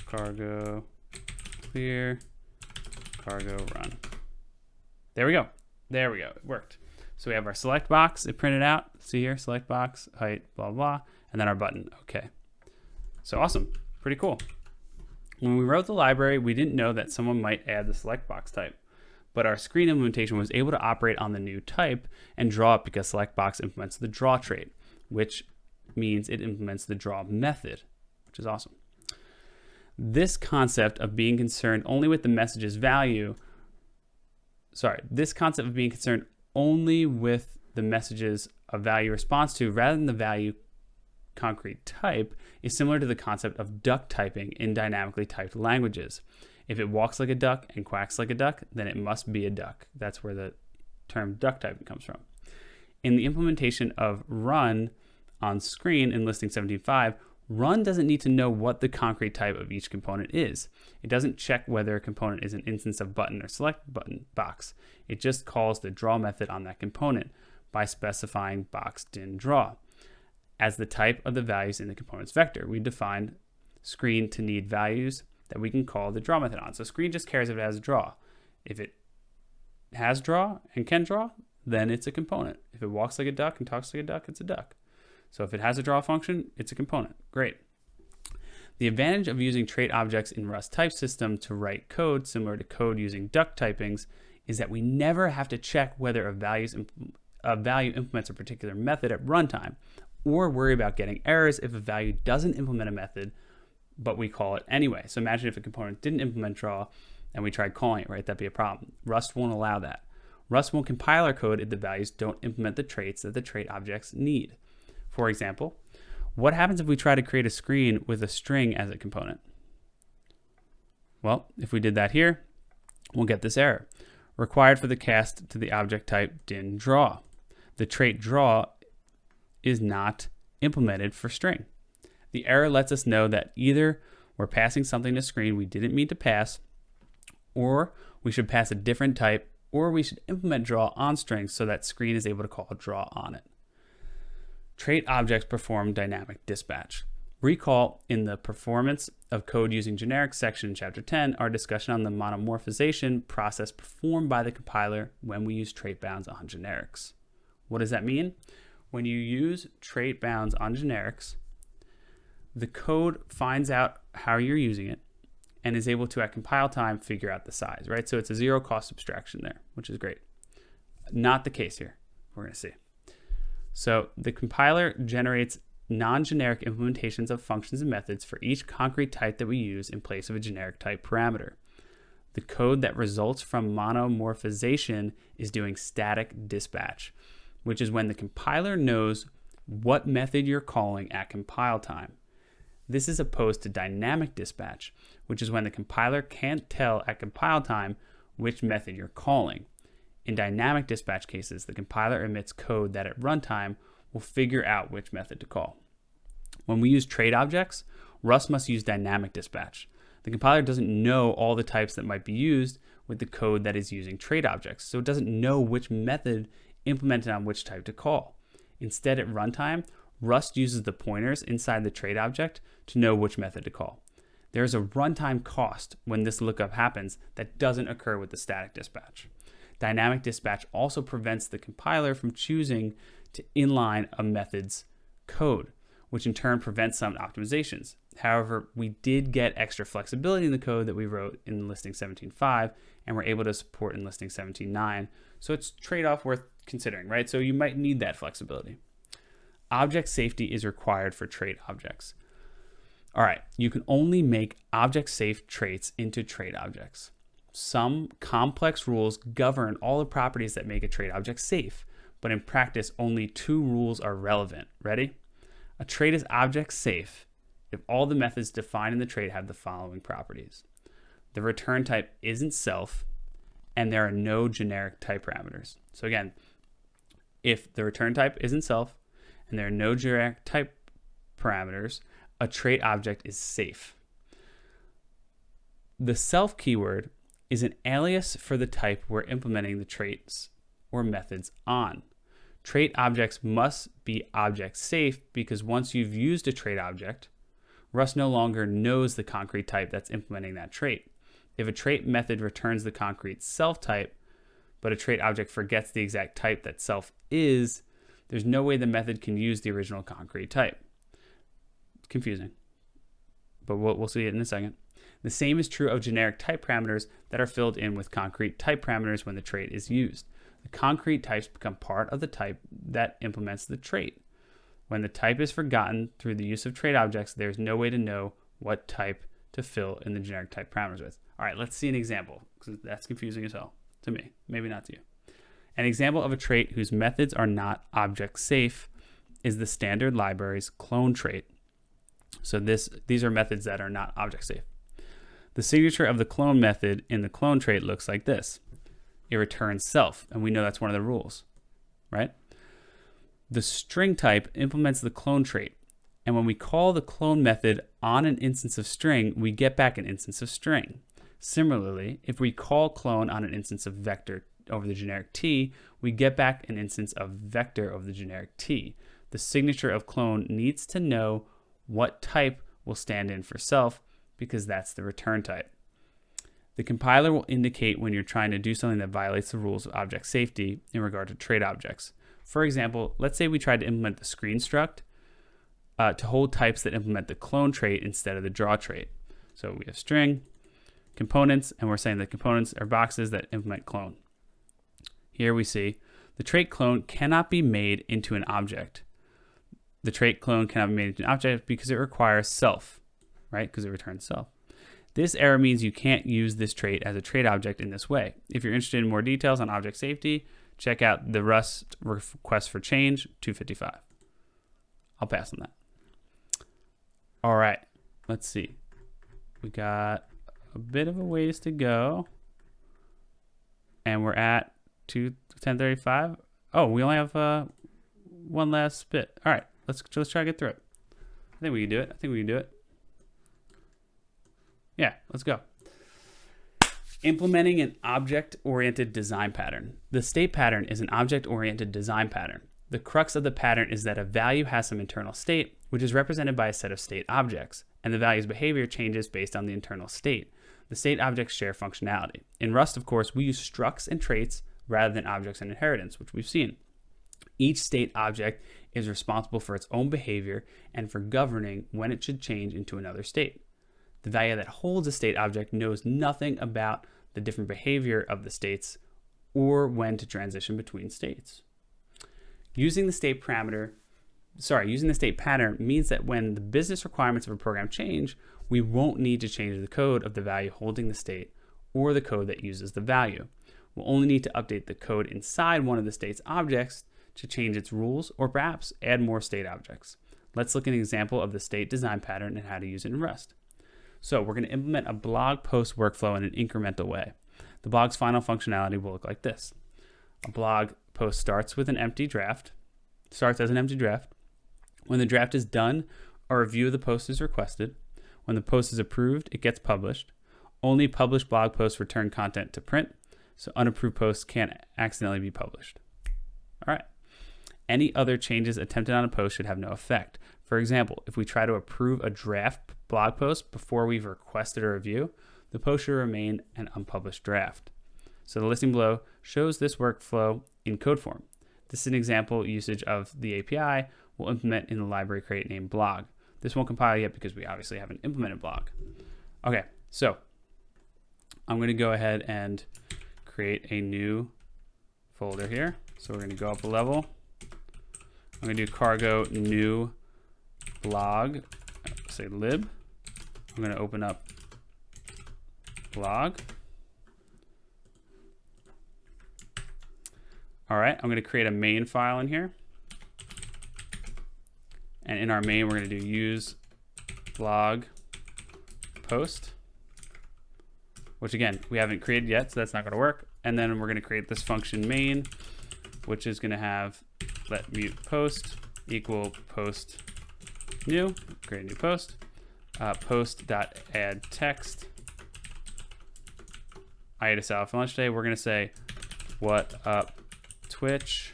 Cargo clear. Cargo run. There we go. There we go. It worked. So we have our select box. It printed out. See here, select box, height, blah, blah, and then our button. Okay. So awesome. Pretty cool. When we wrote the library, we didn't know that someone might add the select box type, but our screen implementation was able to operate on the new type and draw it because select box implements the draw trait, which means it implements the draw method, which is awesome. This concept of being concerned only with the message's value, this concept of being concerned only with the messages a value responds to rather than the value concrete type is similar to the concept of duck typing in dynamically typed languages. If it walks like a duck and quacks like a duck, then it must be a duck. That's where the term duck typing comes from. In the implementation of run on screen in listing 17.5, run doesn't need to know what the concrete type of each component is. It doesn't check whether a component is an instance of button or select button box. It just calls the draw method on that component by specifying box.draw as the type of the values in the component's vector. We define screen to need values that we can call the draw method on. So screen just cares if it has a draw. If it has draw and can draw, then it's a component. If it walks like a duck and talks like a duck, it's a duck. So if it has a draw function, it's a component. Great. The advantage of using trait objects in Rust type system to write code similar to code using duck typings is that we never have to check whether a value implements a particular method at runtime, or worry about getting errors if a value doesn't implement a method, but we call it anyway. So imagine if a component didn't implement draw and we tried calling it, right? That'd be a problem. Rust won't allow that. Rust won't compile our code if the values don't implement the traits that the trait objects need. For example, what happens if we try to create a screen with a string as a component? Well, if we did that here, we'll get this error. Required for the cast to the object type draw. The trait draw is not implemented for string. The error lets us know that either we're passing something to screen we didn't mean to pass, or we should pass a different type, or we should implement draw on strings so that screen is able to call draw on it. Trait objects perform dynamic dispatch. Recall in the performance of code using generics section in chapter 10, our discussion on the monomorphization process performed by the compiler when we use trait bounds on generics. What does that mean? When you use trait bounds on generics, the code finds out how you're using it and is able to, at compile time, figure out the size, right? So it's a zero cost abstraction there, which is great. Not the case here, we're gonna see. So the compiler generates non-generic implementations of functions and methods for each concrete type that we use in place of a generic type parameter. The code that results from monomorphization is doing static dispatch, which is when the compiler knows what method you're calling at compile time. This is opposed to dynamic dispatch, which is when the compiler can't tell at compile time which method you're calling. In dynamic dispatch cases, the compiler emits code that at runtime will figure out which method to call. When we use trait objects, Rust must use dynamic dispatch. The compiler doesn't know all the types that might be used with the code that is using trait objects, so it doesn't know which method implemented on which type to call. Instead, at runtime, Rust uses the pointers inside the trait object to know which method to call. There is a runtime cost when this lookup happens that doesn't occur with the static dispatch. Dynamic dispatch also prevents the compiler from choosing to inline a method's code, which in turn prevents some optimizations. However, we did get extra flexibility in the code that we wrote in listing 17.5, and we're able to support in listing 17.9. So it's a trade-off worth considering, right? So you might need that flexibility. Object safety is required for trait objects. All right, you can only make object-safe traits into trait objects. Some complex rules govern all the properties that make a trait object safe, but in practice, only 2 rules are relevant. Ready? A trait is object safe if all the methods defined in the trait have the following properties. The return type isn't self, and there are no generic type parameters. So again, if the return type isn't self, and there are no generic type parameters, a trait object is safe. The self keyword is an alias for the type we're implementing the traits or methods on. Trait objects must be object safe because once you've used a trait object, Rust no longer knows the concrete type that's implementing that trait. If a trait method returns the concrete self type, but a trait object forgets the exact type that self is, there's no way the method can use the original concrete type. It's confusing, but we'll see it in a second. The same is true of generic type parameters that are filled in with concrete type parameters when the trait is used. The concrete types become part of the type that implements the trait. When the type is forgotten through the use of trait objects, there's no way to know what type to fill in the generic type parameters with. All right, let's see an example, because that's confusing as hell to me, maybe not to you. An example of a trait whose methods are not object safe is the standard library's clone trait. So these are methods that are not object safe. The signature of the clone method in the clone trait looks like this. It returns self, and we know that's one of the rules, right? The string type implements the clone trait, and when we call the clone method on an instance of string, we get back an instance of string. Similarly, if we call clone on an instance of vector over the generic t, we get back an instance of vector over the generic t. The signature of clone needs to know what type will stand in for self because that's the return type. The compiler will indicate when you're trying to do something that violates the rules of object safety in regard to trait objects. For example, let's say we tried to implement the screen struct to hold types that implement the clone trait instead of the draw trait. So we have string, components, and we're saying that components are boxes that implement clone. Here we see the trait clone cannot be made into an object. The trait clone cannot be made into an object because it requires self, right? Because it returns self. This error means you can't use this trait as a trait object in this way. If you're interested in more details on object safety, check out the Rust request for change 255. I'll pass on that. All right, let's see. We got a bit of a ways to go, and we're at 10:35. Oh, we only have one last bit. All right, let's try to get through it. I think we can do it. Yeah, let's go. Implementing an object-oriented design pattern. The state pattern is an object-oriented design pattern. The crux of the pattern is that a value has some internal state, which is represented by a set of state objects, and the value's behavior changes based on the internal state. The state objects share functionality. In Rust, of course, we use structs and traits rather than objects and inheritance, which we've seen. Each state object is responsible for its own behavior and for governing when it should change into another state. The value that holds a state object knows nothing about the different behavior of the states or when to transition between states. Using the state pattern means that when the business requirements of a program change, we won't need to change the code of the value holding the state or the code that uses the value. We'll only need to update the code inside one of the state's objects to change its rules or perhaps add more state objects. Let's look at an example of the state design pattern and how to use it in Rust. So we're going to implement a blog post workflow in an incremental way. The blog's final functionality will look like this. A blog post starts as an empty draft. When the draft is done, a review of the post is requested. When the post is approved, it gets published. Only published blog posts return content to print, so unapproved posts can't accidentally be published. All right. Any other changes attempted on a post should have no effect. For example, if we try to approve a draft blog post before we've requested a review, the post should remain an unpublished draft. So the listing below shows this workflow in code form. This is an example usage of the API we'll implement in the library crate named blog. This won't compile yet because we obviously haven't implemented blog. Okay, so I'm going to go ahead and create a new folder here. So we're going to go up a level. I'm going to do cargo new blog, say lib. I'm going to open up blog. All right, I'm going to create a main file in here. And in our main, we're going to do use blog post, which again, we haven't created yet, so that's not going to work. And then we're going to create this function main, which is going to have let mute post equal post new, create a new post, post.add text. I ate a salad for lunch today. We're going to say, what up, Twitch?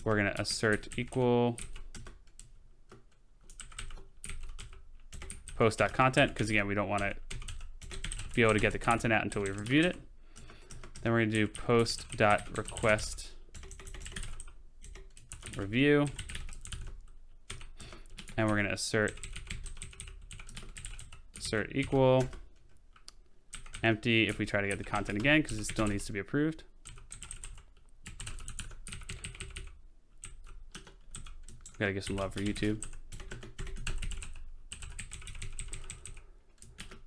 We're going to assert equal post.content, because again, we don't want to be able to get the content out until we've reviewed it. Then we're going to do post.request review. And we're going to assert equal empty if we try to get the content again, because it still needs to be approved. Gotta get some love for YouTube.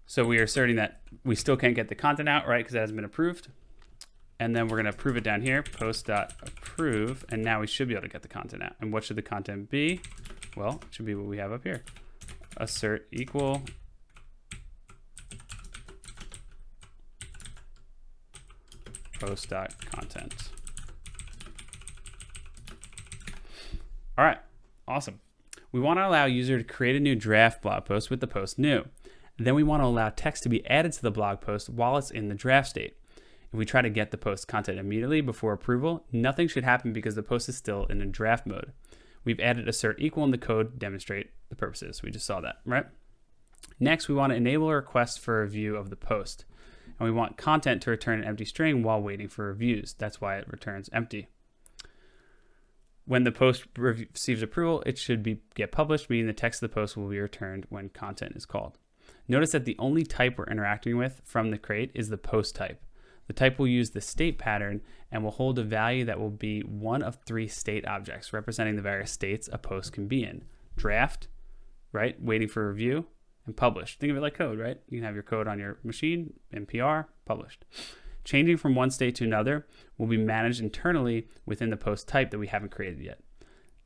So we are asserting that we still can't get the content out, right? Because it hasn't been approved. And then we're gonna approve it down here, post.approve, and now we should be able to get the content out. And what should the content be? Well, it should be what we have up here. Assert equal post.content. All right. Awesome. We want to allow a user to create a new draft blog post with the post new. Then we want to allow text to be added to the blog post while it's in the draft state. If we try to get the post content immediately before approval, nothing should happen because the post is still in a draft mode. We've added assert equal in the code to demonstrate the purposes. We just saw that, right? Next, we want to enable a request for a review of the post. And we want content to return an empty string while waiting for reviews. That's why it returns empty. When the post receives approval, it should get published, meaning the text of the post will be returned when content is called. Notice that the only type we're interacting with from the crate is the post type. The type will use the state pattern and will hold a value that will be one of 3 state objects representing the various states a post can be in. Draft, right? Waiting for review, and published. Think of it like code, right? You can have your code on your machine, NPR, published. Changing from one state to another will be managed internally within the post type that we haven't created yet.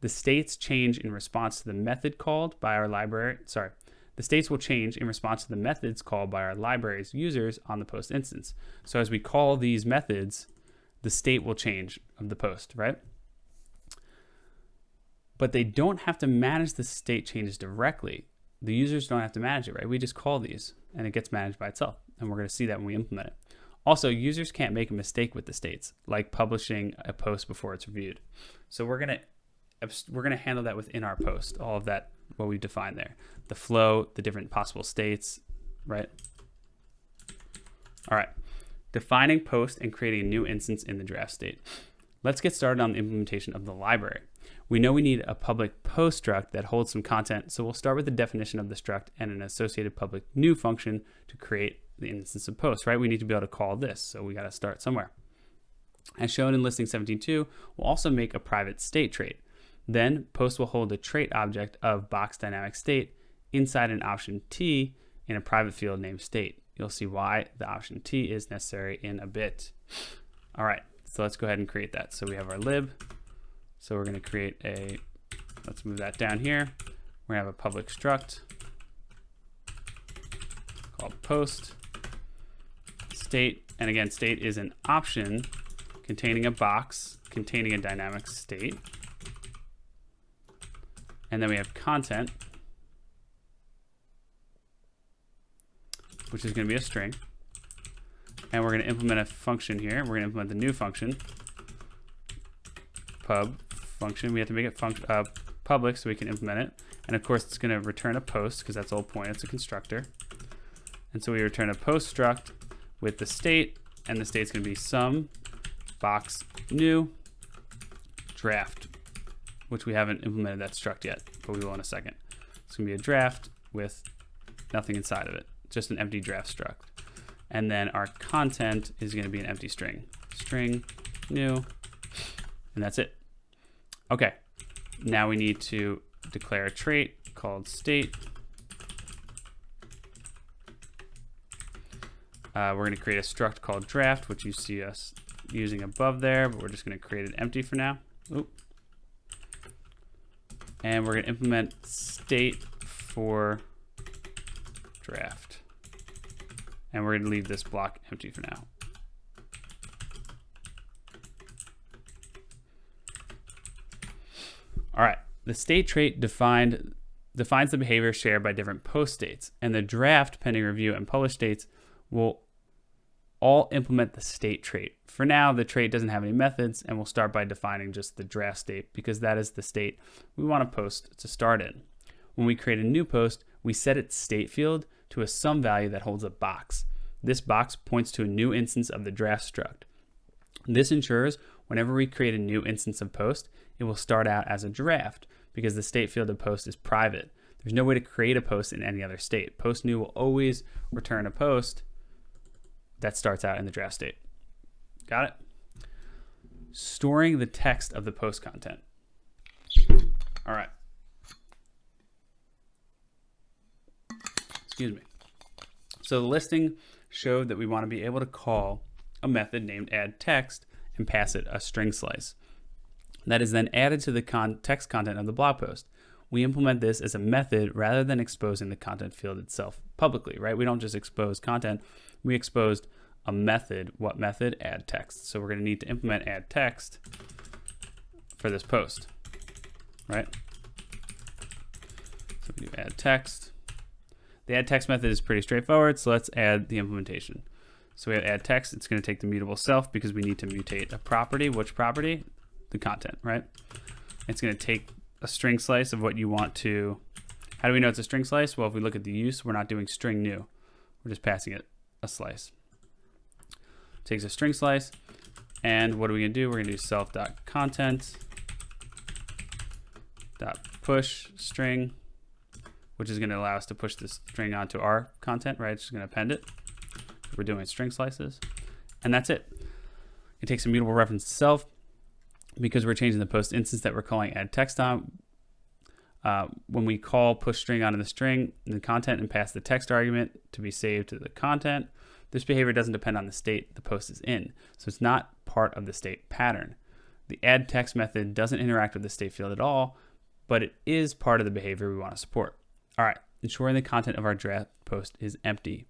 The states change in response to the method called by our library. The states will change in response to the methods called by our library's users on the post instance. So as we call these methods, the state will change of the post, right? But they don't have to manage the state changes directly. The users don't have to manage it, right? We just call these and it gets managed by itself. And we're going to see that when we implement it. Also, users can't make a mistake with the states, like publishing a post before it's reviewed. So we're gonna handle that within our post, all of that, what we defined there. The flow, the different possible states, right? All right, defining post and creating a new instance in the draft state. Let's get started on the implementation of the library. We know we need a public post struct that holds some content, so we'll start with the definition of the struct and an associated public new function to create the instance of post, right? We need to be able to call this, so we got to start somewhere. As shown in listing 17.2, we'll also make a private state trait. Then post will hold a trait object of box dynamic state inside an option T in a private field named state. You'll see why the option T is necessary in a bit. All right, so let's go ahead and create that. So we have our lib. So we're going to create let's move that down here. We're going to have a public struct called post state. And again, state is an option containing a box containing a dynamic state. And then we have content, which is going to be a string. And we're going to implement a function here. We're going to implement the new function, pub function. We have to make it public so we can implement it. And of course, it's going to return a post because that's the whole point. It's a constructor. And so we return a post struct with the state, and the state's going to be sum box new draft, which we haven't implemented that struct yet, but we will in a second. It's going to be a draft with nothing inside of it, just an empty draft struct. And then our content is going to be an empty string. String new, and that's it. Okay, now we need to declare a trait called state. We're going to create a struct called draft, which you see us using above there, but we're just going to create it empty for now. Oop. And we're going to implement state for draft. And we're going to leave this block empty for now. All right, the state trait defines the behavior shared by different post states, and the draft, pending review, and publish states will all implement the state trait. For now, the trait doesn't have any methods, and we'll start by defining just the draft state because that is the state we want a post to start in. When we create a new post, we set its state field to a sum value that holds a box. This box points to a new instance of the draft struct. This ensures whenever we create a new instance of post, it will start out as a draft because the state field of post is private. There's no way to create a post in any other state. Post new will always return a post that starts out in the draft state. Got it? Storing the text of the post content. All right. Excuse me. So the listing showed that we want to be able to call a method named addText and pass it a string slice. That is then added to the text content of the blog post. We implement this as a method rather than exposing the content field itself publicly, right? We don't just expose content. We exposed a method. What method? addText. So we're going to need to implement addText for this post, right? So we do addText. The addText method is pretty straightforward, so let's add the implementation. So we have addText. It's going to take the mutable self because we need to mutate a property. Which property? The content, right? It's going to take a string slice of what you want to. How do we know it's a string slice? Well, if we look at the use, we're not doing string new. We're just passing it a slice. Takes a string slice, and what are we going to do? We're going to do self.content.push string, which is going to allow us to push this string onto our content, right? It's just going to append it. We're doing string slices, and that's it. It takes a mutable reference to self because we're changing the post instance that we're calling addText on. When we call push string onto the string in the content and pass the text argument to be saved to the content, this behavior doesn't depend on the state the post is in, so it's not part of the state pattern. The addText method doesn't interact with the state field at all, but it is part of the behavior we want to support. All right, ensuring the content of our draft post is empty.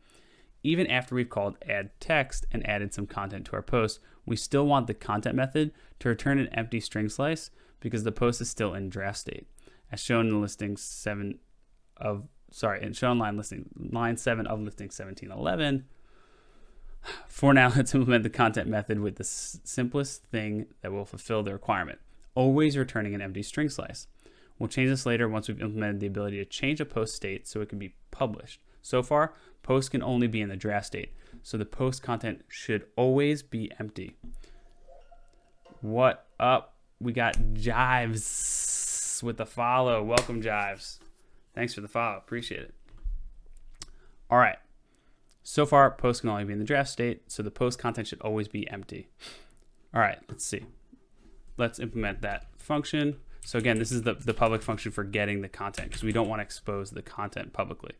Even after we've called addText and added some content to our post, we still want the content method to return an empty string slice because the post is still in draft state, as shown in line 7 of listing 1711. For now, let's implement the content method with the simplest thing that will fulfill the requirement, always returning an empty string slice. We'll change this later once we've implemented the ability to change a post state so it can be published. So far, post can only be in the draft state, so the post content should always be empty. What up? We got Jives with the follow. Welcome, Jives. Thanks for the follow. Appreciate it. All right. So far, post can only be in the draft state, so the post content should always be empty. All right, let's see. Let's implement that function. So again, this is the public function for getting the content because we don't want to expose the content publicly.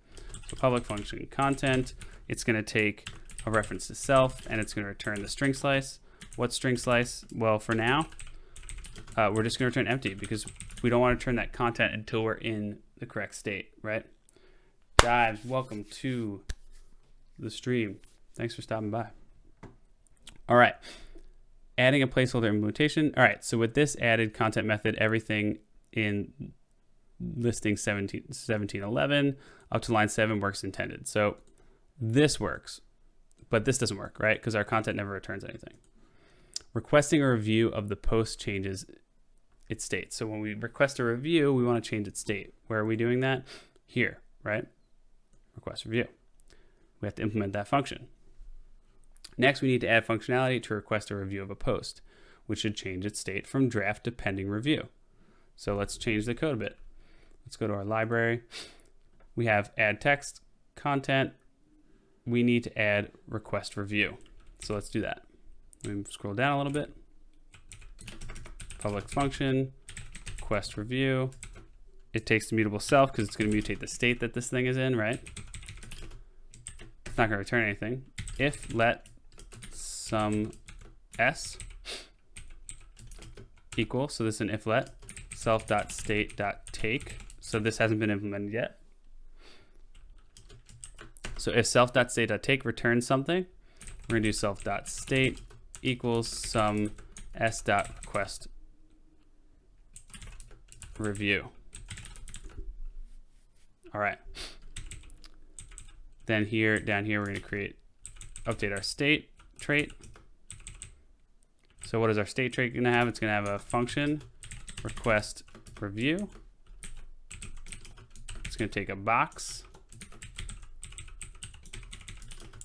So public function content, it's going to take a reference to self, and it's going to return the string slice. What string slice? Well, for now, we're just going to return empty because we don't want to return that content until we're in the correct state, right? Dives, welcome to the stream. Thanks for stopping by. All right. Adding a placeholder implementation. All right. So with this added content method, everything in listing 1711 up to line 7 works intended. So this works, but this doesn't work, right? Because our content never returns anything. Requesting a review of the post changes its state. So when we request a review, we want to change its state. Where are we doing that? Here, right? Request review. We have to implement that function. Next, we need to add functionality to request a review of a post, which should change its state from draft to pending review. So let's change the code a bit. Let's go to our library. We have add text, content. We need to add request review. So let's do that. Let me scroll down a little bit. Public function, request review. It takes the mutable self because it's going to mutate the state that this thing is in, right? It's not going to return anything. If let some s equal, so this is an if let, self.state.take. So this hasn't been implemented yet. So if self.state.take returns something, we're going to do self.state equals some s.request review. All right. Then here, down here, we're going to update our state trait. So what is our state trait going to have? It's going to have a function request review. It's going to take a box.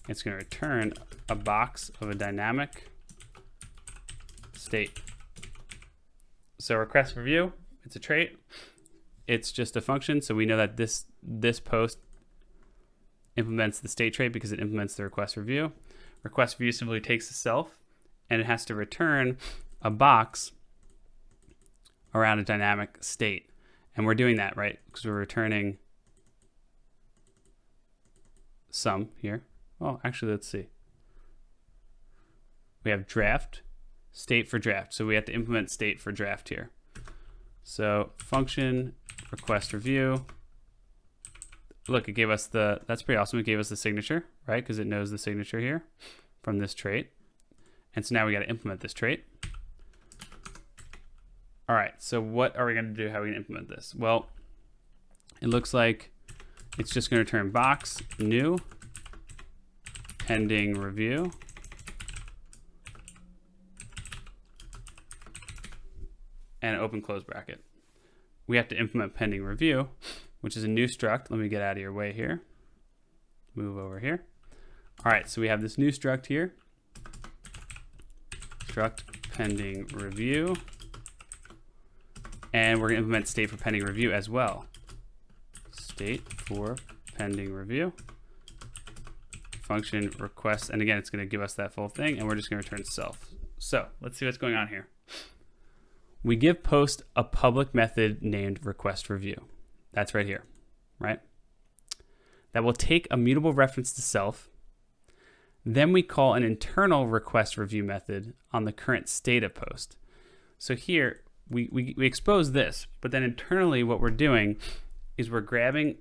It's going to return a box of a dynamic state. So request review, it's a trait. It's just a function. So we know that this post implements the state trait because it implements the request review. Request review simply takes the self and it has to return a box around a dynamic state. And we're doing that, right? Because we're returning some here. Oh, actually, let's see. We have draft, state for draft. So we have to implement state for draft here. So function request review. Look, it gave us that's pretty awesome. It gave us the signature, right? Because it knows the signature here from this trait. And so now we got to implement this trait. All right, so what are we going to do? How are we going to implement this? Well, it looks like it's just going to return box new pending review. And an open close bracket. We have to implement pending review, which is a new struct. Let me get out of your way here. Move over here. All right, so we have this new struct here. Struct pending review. And we're going to implement state for pending review as well. State for pending review. Function request, and again, it's going to give us that full thing, and we're just going to return self. So let's see what's going on here. We give post a public method named request review. That's right here, right? That will take a mutable reference to self. Then we call an internal request review method on the current state of post. So here, we expose this, but then internally what we're doing is we're grabbing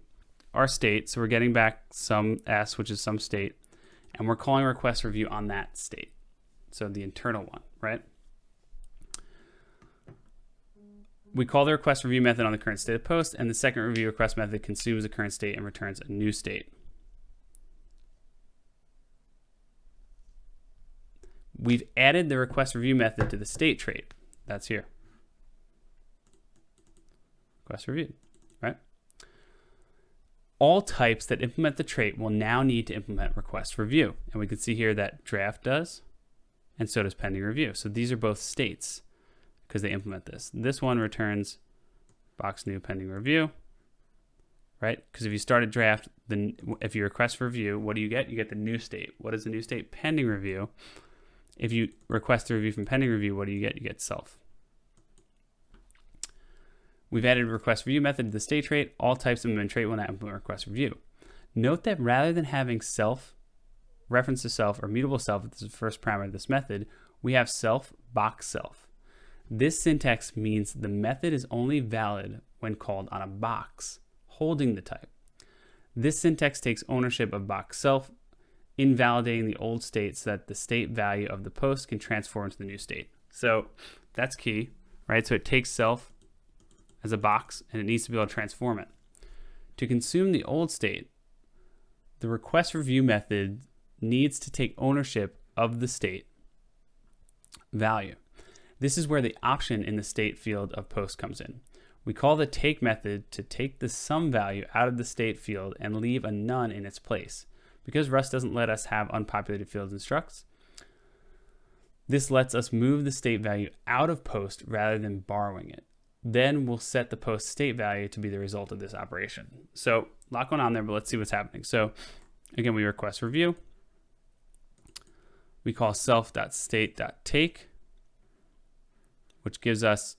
our state, so we're getting back some s, which is some state, and we're calling request review on that state. So the internal one, right? We call the request review method on the current state of post, and the second review request method consumes the current state and returns a new state. We've added the request review method to the state trait. That's here. Request reviewed, right? All types that implement the trait will now need to implement request review. And we can see here that draft does, and so does pending review. So these are both states because they implement this. This one returns box new pending review, right? Because if you start a draft, then if you request review, what do you get? You get the new state. What is the new state? Pending review. If you request a review from pending review, what do you get? You get self. We've added a request review method to the state trait. All types of implement trait will now implement request review. Note that rather than having self, reference to self, or mutable self, this is the first parameter of this method, we have self, box self. This syntax means the method is only valid when called on a box holding the type. This syntax takes ownership of box self, invalidating the old state so that the state value of the post can transform into the new state. So that's key, right? So it takes self, as a box, and it needs to be able to transform it. To consume the old state, the request review method needs to take ownership of the state value. This is where the option in the state field of post comes in. We call the take method to take the sum value out of the state field and leave a none in its place. Because Rust doesn't let us have unpopulated fields in structs, this lets us move the state value out of post rather than borrowing it. Then we'll set the post state value to be the result of this operation. So a lot going on there, but let's see what's happening. So again, we request review. We call self.state.take, which gives us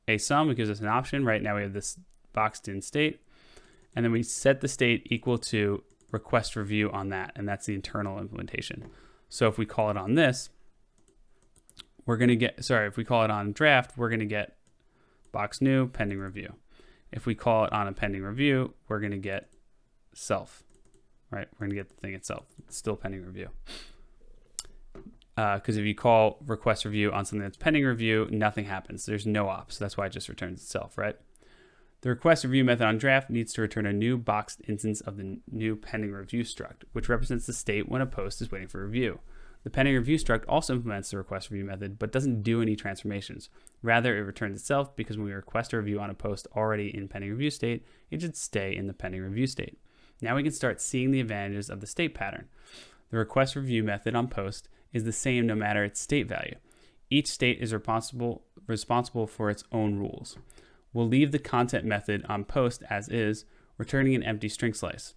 a sum. It gives us an option. Right now we have this boxed in state. And then we set the state equal to request review on that. And that's the internal implementation. So if we call it on this, we're going to get, if we call it on draft, we're going to get box new pending review. If we call it on a pending review, we're going to get self, right? We're going to get the thing itself. It's still pending review. Because if you call request review on something that's pending review, nothing happens. There's no op, so that's why it just returns itself, right? The request review method on draft needs to return a new boxed instance of the new pending review struct, which represents the state when a post is waiting for review. The pending review struct also implements the request review method, but doesn't do any transformations. Rather, it returns itself because when we request a review on a post already in pending review state, it should stay in the pending review state. Now we can start seeing the advantages of the state pattern. The request review method on post is the same no matter its state value. Each state is responsible for its own rules. We'll leave the content method on post as is, returning an empty string slice.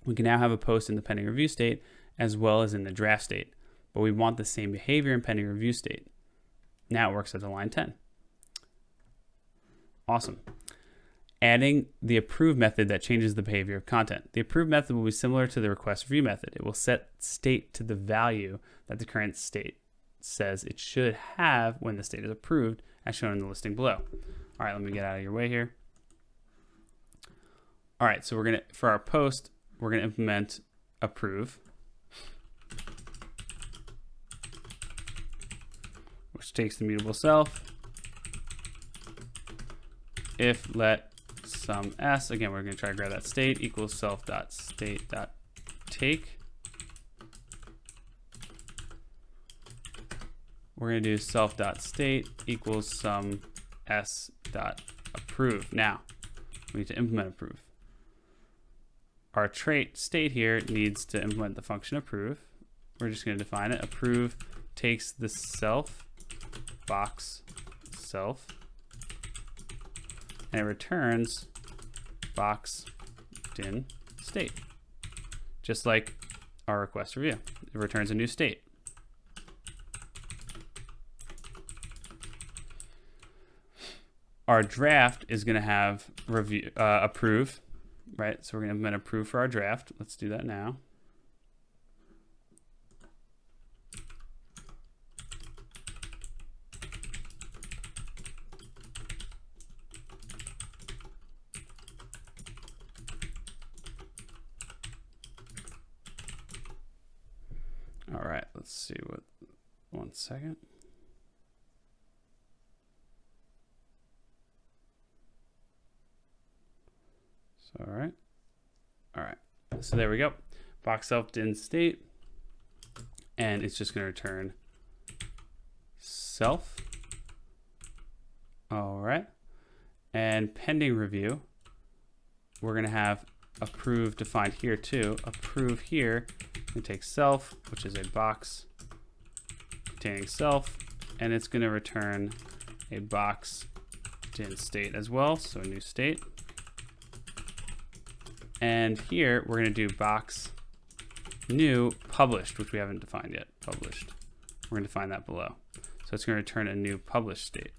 We can now have a post in the pending review state as well as in the draft state, but we want the same behavior in pending review state. Now it works as a line 10. Awesome. Adding the approve method that changes the behavior of content. The approve method will be similar to the request review method. It will set state to the value that the current state says it should have when the state is approved, as shown in the listing below. All right, let me get out of your way here. All right, so for our post, we're gonna implement approve, which takes the mutable self. If let sum s, again, we're gonna try to grab that state equals self.state.take. We're gonna do self.state equals sum s.approve. Now, we need to implement approve. Our trait state here needs to implement the function approve. We're just going to define it. Approve takes the self box self and it returns box din state, just like our request review. It returns a new state. Our draft is going to have review approve, right? So we're going to implement approve for our draft. Let's do that now. All right, let's see what, 1 second. All right. So there we go. Box self din state, and it's just going to return self. All right. And pending review, we're going to have approve defined here too. Approve here, and take self, which is a box containing self, and it's going to return a box din state as well. So a new state. And here we're going to do box new published, which we haven't defined yet. Published. We're going to define that below. So it's going to return a new published state.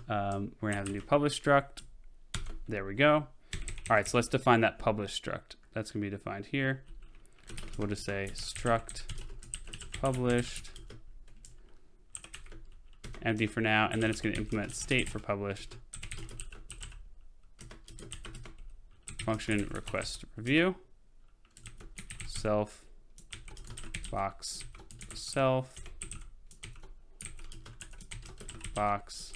We're going to have a new published struct. There we go. All right, so let's define that published struct. That's going to be defined here. We'll just say struct published, empty for now, and then it's going to implement state for published. Function request review, self box self, box,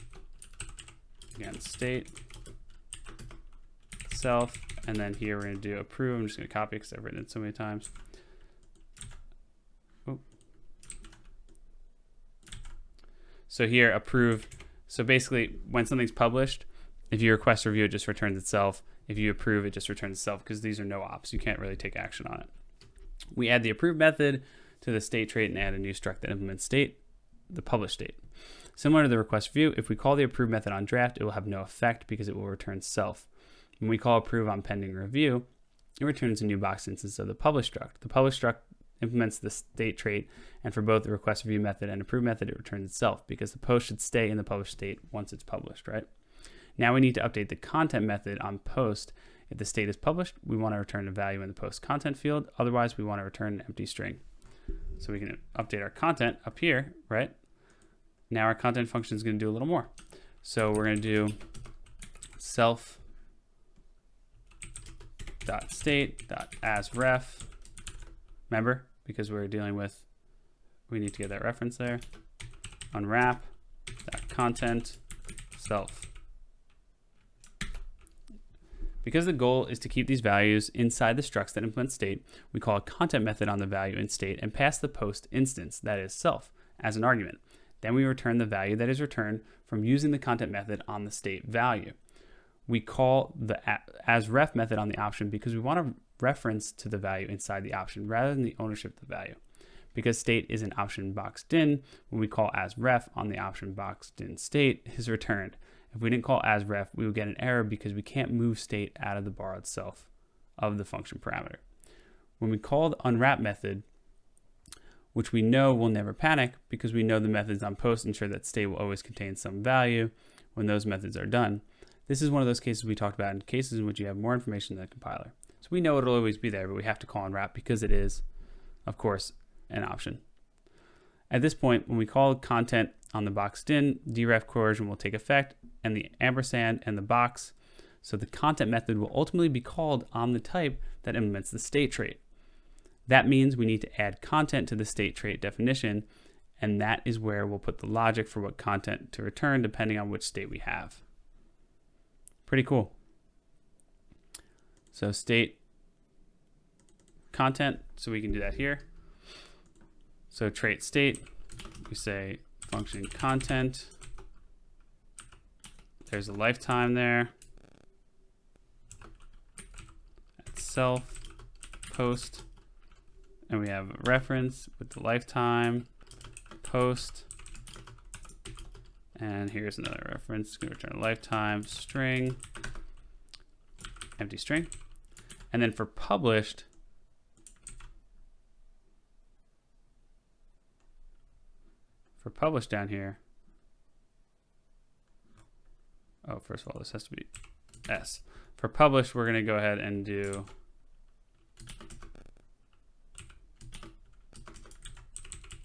again, state, self, and then here we're going to do approve. I'm just going to copy because I've written it so many times. Oop. So here, approve. So basically, when something's published, if you request review, it just returns itself. If you approve, it just returns itself because these are no ops. You can't really take action on it. We add the approve method to the state trait and add a new struct that implements state, the published state. Similar to the request review, if we call the approve method on draft, it will have no effect because it will return self. When we call approve on pending review, it returns a new box instance of the published struct. The published struct implements the state trait, and for both the request review method and approve method, it returns itself because the post should stay in the published state once it's published, right? Now we need to update the content method on post. If the state is published, we want to return a value in the post content field. Otherwise, we want to return an empty string. So we can update our content up here, right? Now our content function is going to do a little more. So we're going to do self.state.asRef. Remember, because we're dealing with, we need to get that reference there. Unwrap.content self. Because the goal is to keep these values inside the structs that implement state, we call a content method on the value in state and pass the post instance, that is self, as an argument. Then we return the value that is returned from using the content method on the state value. We call the asRef method on the option because we want to reference to the value inside the option rather than the ownership of the value. Because state is an option boxed in, when we call asRef on the option boxed in state is returned. If we didn't call asRef, we would get an error because we can't move state out of the borrowed self of the function parameter. When we call the unwrap method, which we know will never panic because we know the methods on post ensure that state will always contain some value when those methods are done. This is one of those cases we talked about in cases in which you have more information than the compiler. So we know it'll always be there, but we have to call unwrap because it is, of course, an option. At this point, when we call content on the boxed in, deref coercion will take effect and the ampersand and the box. So the content method will ultimately be called on the type that implements the state trait. That means we need to add content to the state trait definition, and that is where we'll put the logic for what content to return depending on which state we have. Pretty cool. So state content, so we can do that here. So trait state, we say function content. There's a lifetime there. That's self, post, and we have a reference with the lifetime, post, and here's another reference. It's going to return a lifetime, string, empty string. And then for published, down here, oh, first of all, this has to be S. For published, we're going to go ahead and do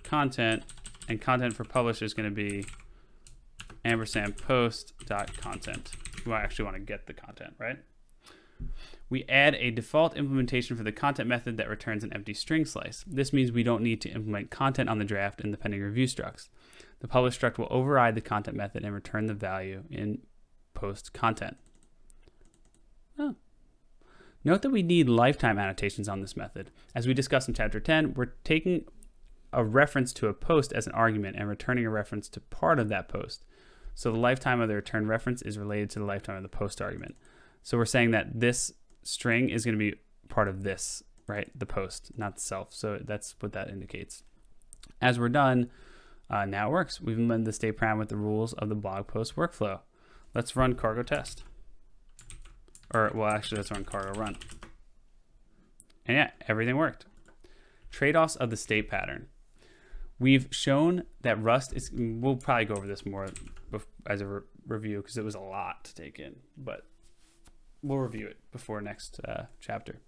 content, and content for published is going to be ampersand post.content. We actually want to get the content, right? We add a default implementation for the content method that returns an empty string slice. This means we don't need to implement content on the draft in the pending review structs. The publish struct will override the content method and return the value in post content. Oh. Note that we need lifetime annotations on this method. As we discussed in chapter 10, we're taking a reference to a post as an argument and returning a reference to part of that post. So the lifetime of the return reference is related to the lifetime of the post argument. So we're saying that this string is going to be part of this, right? The post, not the self. So that's what that indicates. As we're done, now it works. We've implemented the state param with the rules of the blog post workflow. Let's run cargo test. Or, well, actually, let's run cargo run. And yeah, everything worked. Trade-offs of the state pattern. We've shown that Rust is, we'll probably go over this more as a review because it was a lot to take in, but we'll review it before next chapter.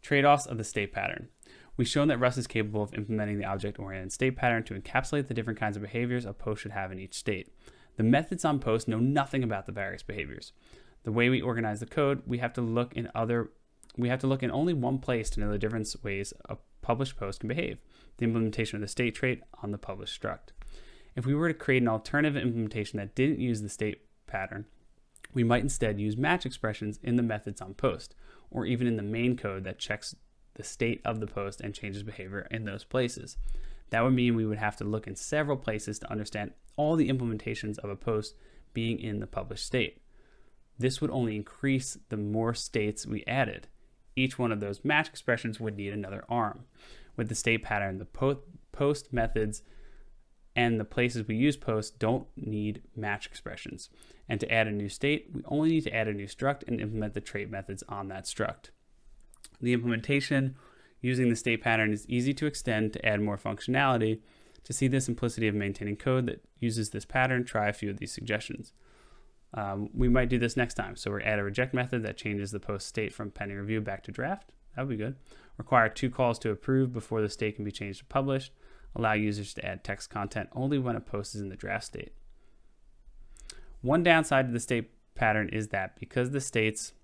Trade-offs of the state pattern. We've shown that Rust is capable of implementing the object-oriented state pattern to encapsulate the different kinds of behaviors a post should have in each state. The methods on post know nothing about the various behaviors. The way we organize the code, we have to look in only one place to know the different ways a published post can behave. The implementation of the state trait on the published struct. If we were to create an alternative implementation that didn't use the state pattern, we might instead use match expressions in the methods on post, or even in the main code that checks the state of the post and changes behavior in those places. That would mean we would have to look in several places to understand all the implementations of a post being in the published state. This would only increase the more states we added. Each one of those match expressions would need another arm. With the state pattern, the post methods and the places we use post don't need match expressions. And to add a new state, we only need to add a new struct and implement the trait methods on that struct. The implementation using the state pattern is easy to extend to add more functionality. To see the simplicity of maintaining code that uses this pattern, try a few of these suggestions. We might do this next time. So we're add a reject method that changes the post state from pending review back to draft. That would be good. Require 2 calls to approve before the state can be changed to published. Allow users to add text content only when a post is in the draft state. One downside to the state pattern is that because the states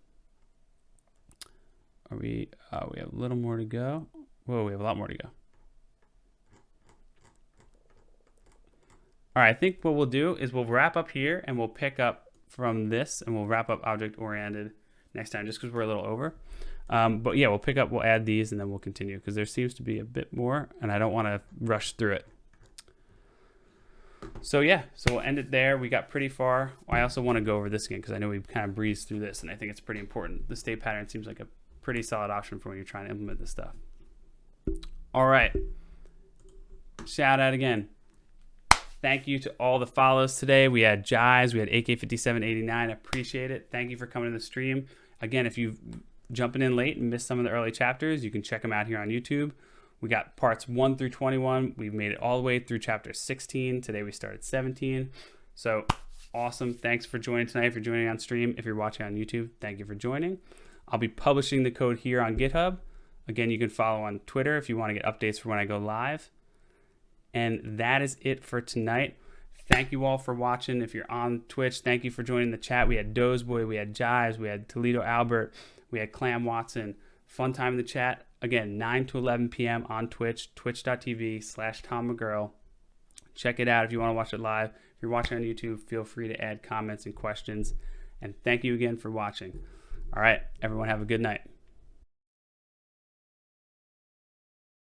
we have a little more to go. Whoa, we have a lot more to go. All right, I think what we'll do is we'll wrap up here and we'll pick up from this and we'll wrap up object-oriented next time just because we're a little over. But yeah, we'll add these and then we'll continue because there seems to be a bit more and I don't want to rush through it. So yeah, so we'll end it there. We got pretty far. I also want to go over this again because I know we kind of breezed through this and I think it's pretty important. The state pattern seems like a pretty solid option for when you're trying to implement this stuff. All right. Shout out again. Thank you to all the follows today. We had Jives, we had AK5789. Appreciate it. Thank you for coming to the stream. Again, if you've jumping in late and missed some of the early chapters, you can check them out here on YouTube. We got parts 1 through 21. We've made it all the way through chapter 16. Today we started 17. So awesome. Thanks for joining tonight. If you're joining on stream, if you're watching on YouTube, thank you for joining. I'll be publishing the code here on GitHub. Again, you can follow on Twitter if you want to get updates for when I go live. And that is it for tonight. Thank you all for watching. If you're on Twitch, thank you for joining the chat. We had Dozeboy, we had Jives, we had Toledo Albert, we had Clam Watson. Fun time in the chat. Again, 9 to 11 p.m. on Twitch, twitch.tv/TomMcGurl. Check it out if you want to watch it live. If you're watching on YouTube, feel free to add comments and questions. And thank you again for watching. All right, everyone have a good night.